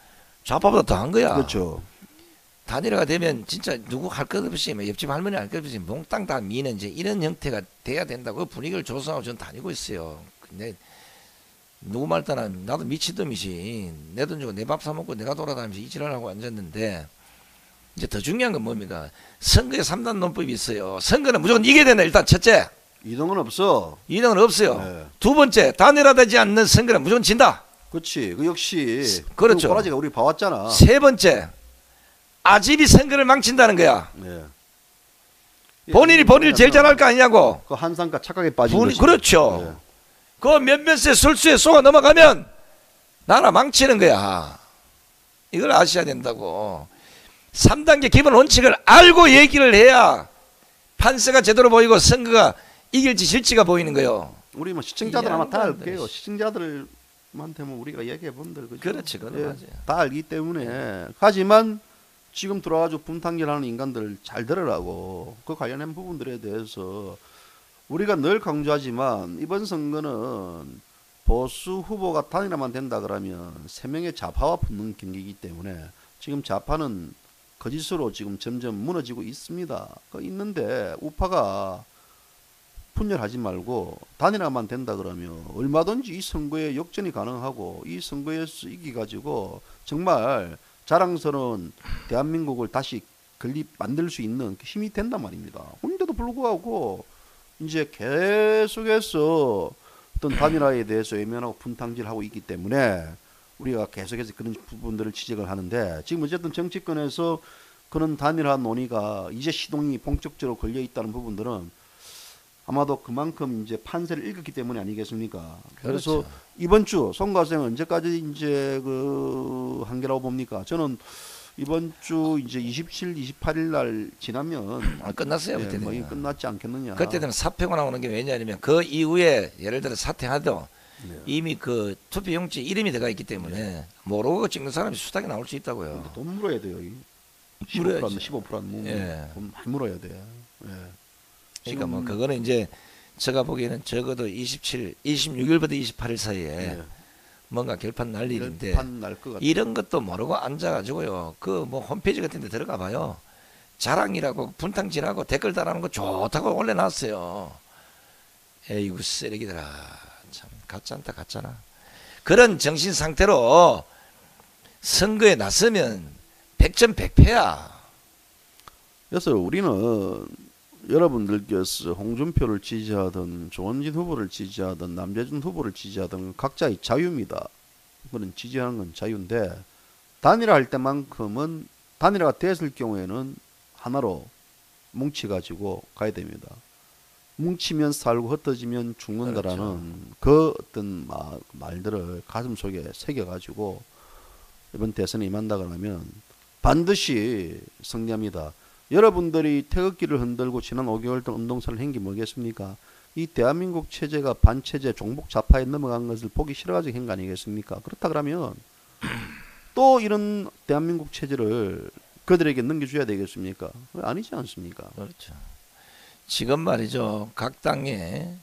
좌파보다 더한 거야. 그렇죠. 단일화가 되면 진짜 누구 할 것 없이 옆집 할머니 할 것 없이 몽땅 다 미는 이제 이런 형태가 돼야 된다고 분위기를 조성하고 저는 다니고 있어요. 근데 누구 말 따나 나도 미친놈이지 내 돈 주고 내 밥 사 먹고 내가 돌아다니면서 이지랄하고 앉았는데 이제 더 중요한 건 뭡니까? 선거에 3단 논법이 있어요. 선거는 무조건 이겨야 된다. 일단 첫째. 이동은 없어. 이동은 없어요. 네. 두 번째, 단일화되지 않는 선거는 무조건 진다. 그렇지. 그 역시 그렇죠. 꼬라지가 우리 봐왔잖아. 세 번째, 아집이 선거를 망친다는 거야. 네. 본인이 제일 잘할 거 아니냐고. 그 한상가 착각에 빠진 거지. 그렇죠. 네. 그 몇몇의 술수에 속아 넘어가면 나라 망치는 거야. 이걸 아셔야 된다고. 3단계 기본 원칙을 알고 얘기를 해야 판세가 제대로 보이고 선거가 이길지 질지가 보이는 거예요. 우리 뭐 시청자들 아마 다 알게요. 시청자들한테 뭐 우리가 얘기해 본들 그죠? 그렇지, 그건 맞아요. 다 알기 때문에 하지만 지금 들어와가지고 분탕질하는 인간들 잘 들으라고 그 관련된 부분들에 대해서 우리가 늘 강조하지만 이번 선거는 보수 후보가 단일화만 된다 그러면 3명의 좌파와 붙는 경기이기 때문에 지금 좌파는 거짓으로 지금 점점 무너지고 있습니다. 있는데 우파가 분열하지 말고 단일화만 된다 그러면 얼마든지 이 선거에 역전이 가능하고 이 선거에서 이기가지고 정말 자랑스러운 대한민국을 다시 만들 수 있는 힘이 된단 말입니다. 그런데도 불구하고 이제 계속해서 어떤 단일화에 대해서 외면하고 분탕질하고 있기 때문에 우리가 계속해서 그런 부분들을 지적을 하는데 지금 어쨌든 정치권에서 그런 단일화 논의가 이제 시동이 본격적으로 걸려 있다는 부분들은 아마도 그만큼 이제 판세를 읽었기 때문이 아니겠습니까? 그래서 그렇죠. 이번 주 송가생 언제까지 이제 그 한계라고 봅니까? 저는 이번 주 이제 27, 28일 날 지나면 끝났어요. 예, 그때는. 뭐 이게 끝났지 않겠느냐. 그때는 사표가 나오는 게 왜냐하면 그 이후에 예를 들어 사퇴하도 네. 이미 그 투표용지 이름이 들어가 있기 때문에 모르고 찍는 사람이 수탁에 나올 수 있다고요. 근데 돈 물어야 돼요. 물어야지. 15%는 예. 돈 많이 물어야 돼. 예. 그러니까 뭐 그거는 이제 제가 보기에는 적어도 26일부터 28일 사이에 예. 뭔가 결판 날 일인데 날것 같아요. 이런 것도 모르고 앉아가지고요. 그 뭐 홈페이지 같은 데 들어가 봐요. 자랑이라고 분탕질하고 댓글 달아놓은 거 좋다고 올려놨어요. 에이구 쓰레기들아. 참 가짜다 가짜나. 그런 정신 상태로 선거에 나서면 100점 100패야. 그래서 우리는 여러분들께서 홍준표를 지지하든 조원진 후보를 지지하든 남재준 후보를 지지하든 각자의 자유입니다. 그건 지지하는 건 자유인데 단일화할 때만큼은 단일화가 됐을 경우에는 하나로 뭉치가지고 가야 됩니다. 뭉치면 살고 흩어지면 죽는다라는 그 어떤 말들을 가슴속에 새겨가지고 이번 대선에 임한다 그러면 반드시 승리합니다. 여러분들이 태극기를 흔들고 지난 5개월 동안 운동선을 한 게 뭐겠습니까? 이 대한민국 체제가 반체제 종북 좌파에 넘어간 것을 보기 싫어가지고 한 거 아니겠습니까? 그렇다 그러면 또 이런 대한민국 체제를 그들에게 넘겨줘야 되겠습니까? 아니지 않습니까? 그렇죠. 지금 말이죠. 각 당의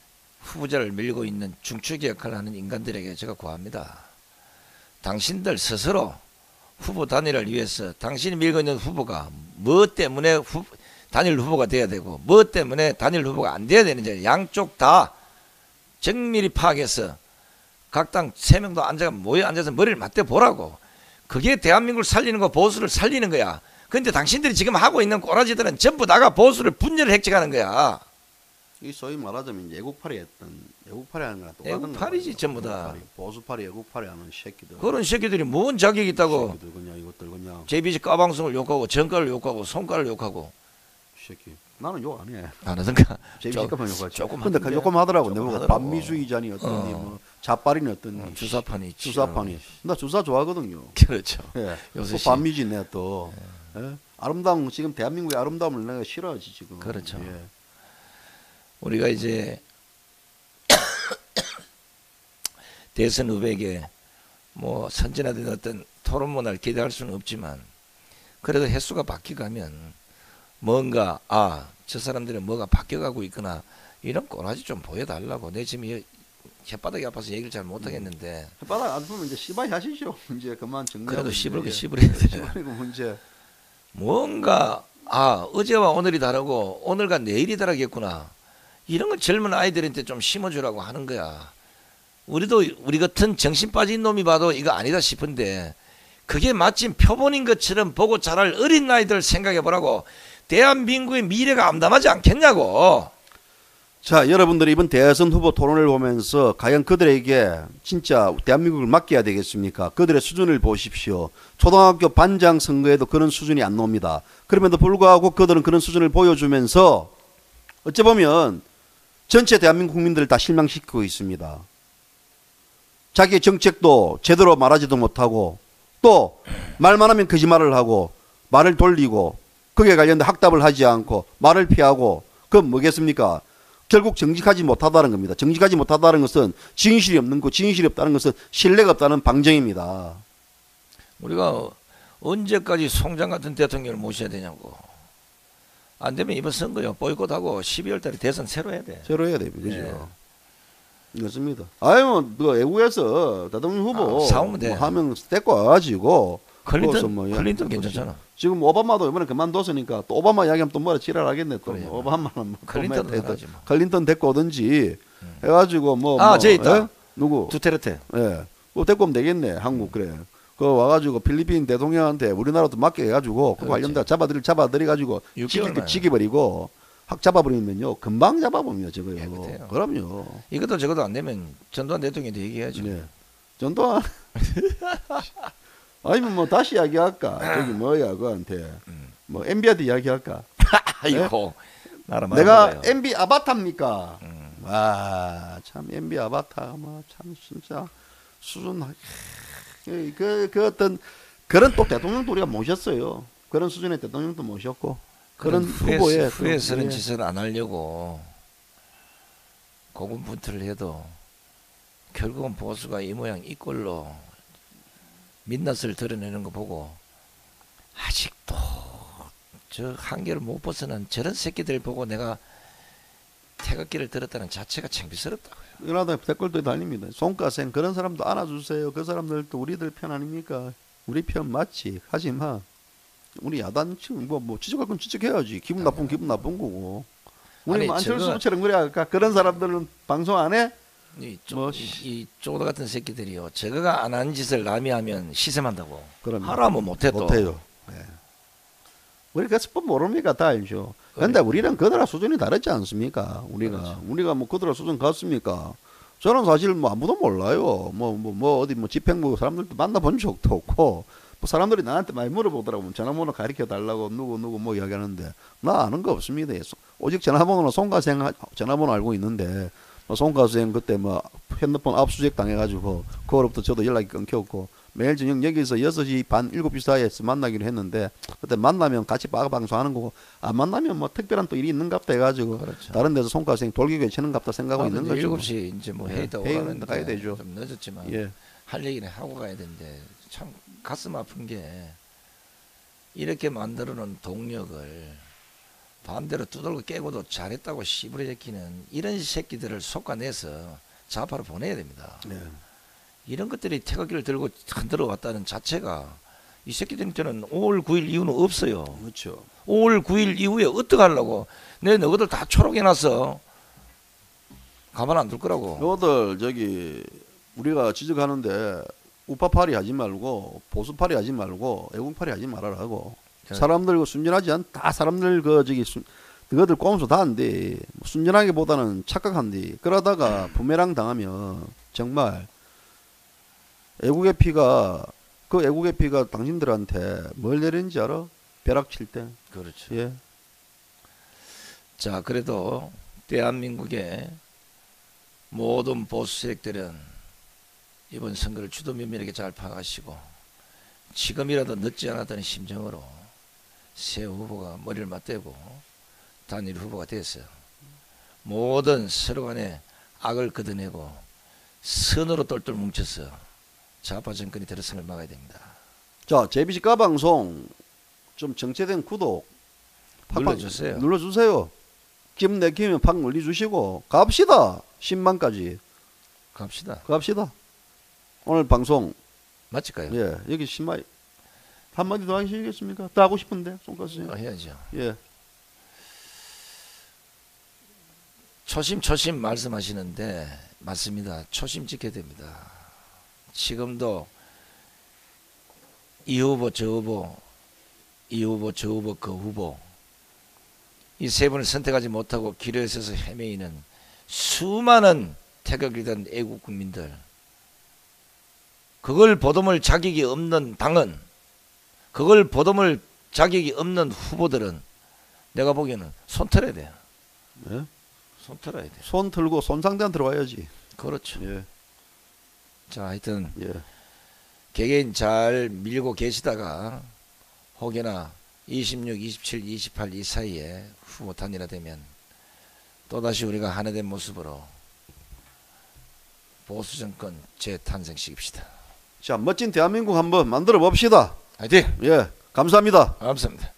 후보자를 밀고 있는 중추기 역할을 하는 인간들에게 제가 구합니다. 당신들 스스로 후보 단일화를 위해서 당신이 밀고 있는 후보가 뭐 때문에 단일 후보가 돼야 되고 뭐 때문에 단일 후보가 안 돼야 되는지 양쪽 다 정밀히 파악해서 각 당 3명도 모여 앉아서 머리를 맞대 보라고. 그게 대한민국을 살리는 거, 보수를 살리는 거야. 근데 당신들이 지금 하고 있는 꼬라지들은 전부 다가 보수를 분열을 획책하는 거야. 이 소위 말하자면 애국팔이 하는 거랑 똑같은 거. 애국팔이지 전부 다. 보수팔이 애국팔이 하는 새끼들. 그런 새끼들이 뭔 자격이 있다고. 새끼들 그냥 이것들 그냥. JBC 까방송을 욕하고 정가를 욕하고 손가를 욕하고. 새끼. 나는 욕 안 해. 안 하던가. JBC가만 욕하지. 조금 근데 하던데. 조금 하더라고. 조금 내가 하더라고. 반미주의자니 어떠니 뭐 자빨이니 어떠니. 주사판이 있지. 주사판이. 나 주사 좋아하거든요. 그렇죠. 예. 요새 또 반미지 내가 또. 예? 아름다움 지금 대한민국의 아름다움을 내가 싫어하지 지금. 그렇죠. 예. 우리가 이제 대선 후보에게 뭐 선진화된 어떤 토론 문화를 기대할 수는 없지만 그래도 횟수가 바뀌가면 뭔가 저 사람들은 뭐가 바뀌어가고 있구나 이런 꼬라지 좀 보여달라고. 내 지금 혓바닥이 아파서 얘기를 잘 못하겠는데 바닥 안 풀면 이제 씨발 하시죠. 이제 그만 정리하고. 그래도 이제. 씹을 거 씹으려야 돼. 씹으니까 문제. 뭔가 어제와 오늘이 다르고 오늘과 내일이 다르겠구나. 이런 걸 젊은 아이들한테 좀 심어주라고 하는 거야. 우리도 우리 같은 정신 빠진 놈이 봐도 이거 아니다 싶은데 그게 마침 표본인 것처럼 보고 자랄 어린 아이들 생각해 보라고. 대한민국의 미래가 암담하지 않겠냐고. 자, 여러분들이 이번 대선 후보 토론을 보면서 과연 그들에게 진짜 대한민국을 맡겨야 되겠습니까? 그들의 수준을 보십시오. 초등학교 반장 선거에도 그런 수준이 안 나옵니다. 그럼에도 불구하고 그들은 그런 수준을 보여주면서 어찌 보면 전체 대한민국 국민들을 다 실망시키고 있습니다. 자기의 정책도 제대로 말하지도 못하고 또 말만 하면 거짓말을 하고 말을 돌리고 거기에 관련된 확답을 하지 않고 말을 피하고 그건 뭐겠습니까? 결국 정직하지 못하다는 겁니다. 정직하지 못하다는 것은 진실이 없는 거, 진실이 없다는 것은 신뢰가 없다는 방증입니다. 우리가 언제까지 송장 같은 대통령을 모셔야 되냐고. 안 되면 이번 선거요 보이콧하고 12월 달에 대선 새로 해야 돼. 새로 해야 됩니다. 그죠? 네. 그렇습니다. 아니면 그 외국에서 대통령 후보 사오면 돼. 뭐 하면 데리고 와가지고 클린턴 뭐, 클린턴 괜찮잖아. 지금 오바마도 이번에 그만뒀으니까 또 오바마 이야기하면 또 뭐라 지랄하겠네 또. 그래, 뭐 오바마는 뭐 클린턴 또 하지 뭐. 클린턴 데리고 오든지 해가지고 뭐 쟤 있다. 예? 누구? 두테르테. 예. 뭐 데리고 오면 되겠네. 한국 그래. 그 와가지고 필리핀 대통령한테 우리나라도 맡게 해가지고 그 관련다 잡아들이 가지고 6개월만. 지켜버리고 확 잡아버리면요 금방 잡아봅니다 저거요. 깨끗해요. 그럼요. 이것도 저것도 안 되면 전두환 대통령한테 얘기해야죠. 네. 전두환 아니면 뭐 다시 이야기할까? 저기 뭐야 그한테 뭐 MB한테 이야기할까? 아이고. 나라 내가 말아먹어요. MB 아바타입니까? 와, 참 MB 아바타 뭐참 진짜 수준 그 어떤 그런 또 대통령도 우리가 모셨어요. 그런 수준의 대통령도 모셨고 그런 후보에 후회스러운 예. 짓을 안 하려고 고군분투를 해도 결국은 보수가 이 모양 이 꼴로 민낯을 드러내는 거 보고 아직도 저 한계를 못 벗어난 저런 새끼들 보고 내가 태극기를 들었다는 자체가 창피스럽다고요. 이러다 댓글도 달립니다. 손가생 그런 사람도 안아주세요. 그 사람들도 우리들 편 아닙니까? 우리 편 맞지. 하지마. 우리 야단 뭐 지적할 건 지적해야지. 기분 나쁜 기분 나쁜 거고. 우리 아니, 뭐 안철수처럼 그래 할까? 그런 사람들은 방송 안 해? 이 쪼다 같은 새끼들이요. 저거가 안 한 짓을 남이 하면 시샘한다고. 그럼요. 하라면 못해 또. 못해요. 네. 우리 그 스법 모릅니까? 다 알죠. 근데 우리는 그들과 수준이 다르지 않습니까? 우리가 뭐 그들과 수준 같습니까? 저는 사실 뭐 아무도 몰라요. 뭐 어디 뭐 집행부 사람들도 만나본 적도 없고 뭐 사람들이 나한테 많이 물어보더라고. 전화번호 가르쳐 달라고 누구 뭐 이야기하는데 나 아는 거 없습니다. 오직 전화번호는 송가생 전화번호 알고 있는데 뭐 송가생 그때 뭐 핸드폰 압수수색 당해가지고 그거로부터 저도 연락이 끊겼고 매일 저녁 여기서 6시 반 7시 사이에서 만나기로 했는데 그때 만나면 같이 방송하는 거고 안 만나면 뭐 특별한 또 일이 있는갑다 해가지고 그렇죠. 다른 데서 송가생 돌기교회 치는갑다 생각하고 있는 거죠. 7시 이제 뭐 예, 회의도 회의 오가는데 가야 되죠. 좀 늦었지만 예. 할 얘기는 하고 가야 되는데 참 가슴 아픈 게 이렇게 만들어 놓은 동력을 반대로 두들겨 깨고도 잘했다고 씨부려제끼는 이런 새끼들을 솎아내서 좌파로 보내야 됩니다. 네. 이런 것들이 태극기를 들고 흔들어 왔다는 자체가 이 새끼들한테는 5월 9일 이후는 없어요. 그렇죠. 5월 9일 이후에 어떻게 하려고 내 너희들 다 초록해놨어. 가만 안 둘 거라고. 너희들 저기 우리가 지적하는데 우파파리 하지 말고 보수파리 하지 말고 애국파리 하지 말아라고. 사람들 순진하지 다 사람들 그거들 꼼수 다 한데 순진하기보다는 착각한디 그러다가 부메랑 당하면 정말 애국의 피가 당신들한테 뭘 내리는지 알아? 벼락 칠 때. 그렇죠. 예. 자, 그래도 대한민국의 모든 보수 세력들은 이번 선거를 주도 면밀하게 잘 파악하시고 지금이라도 늦지 않았다는 심정으로 새 후보가 머리를 맞대고 단일 후보가 됐어요. 모든 서로 간에 악을 걷어내고 선으로 똘똘 뭉쳐서 좌파 정권이 들어서는 걸 막아야 됩니다. 자, JBC 까방송 좀 정체된 구독 눌러주세요. 눌러주세요. 기분 내키면 팍 눌러주시고 갑시다. 10만까지 갑시다. 오늘 방송 맞을까요? 예 여기 10만 한마디 더 하시겠습니까? 더 하고 싶은데 손가스 해야죠. 예. 초심 말씀하시는데 맞습니다. 초심 지켜야 됩니다. 지금도 이 후보 저 후보 이 후보 저 후보 그 후보 이 세 분을 선택하지 못하고 길에 서서 헤매이는 수많은 태극이든 애국 국민들 그걸 보듬을 자격이 없는 당은 그걸 보듬을 자격이 없는 후보들은 내가 보기에는 손 털어야 돼요. 예? 손 털어야 돼요. 손 들고 손상대한 들어와야지. 그렇죠. 예. 자, 하여튼 예. 개개인 잘 밀고 계시다가 혹여나 26, 27, 28 이 사이에 후보 단일화되면 또다시 우리가 하나 된 모습으로 보수 정권 재탄생시킵시다. 자, 멋진 대한민국 한번 만들어 봅시다. 화이팅! 예. 감사합니다. 감사합니다.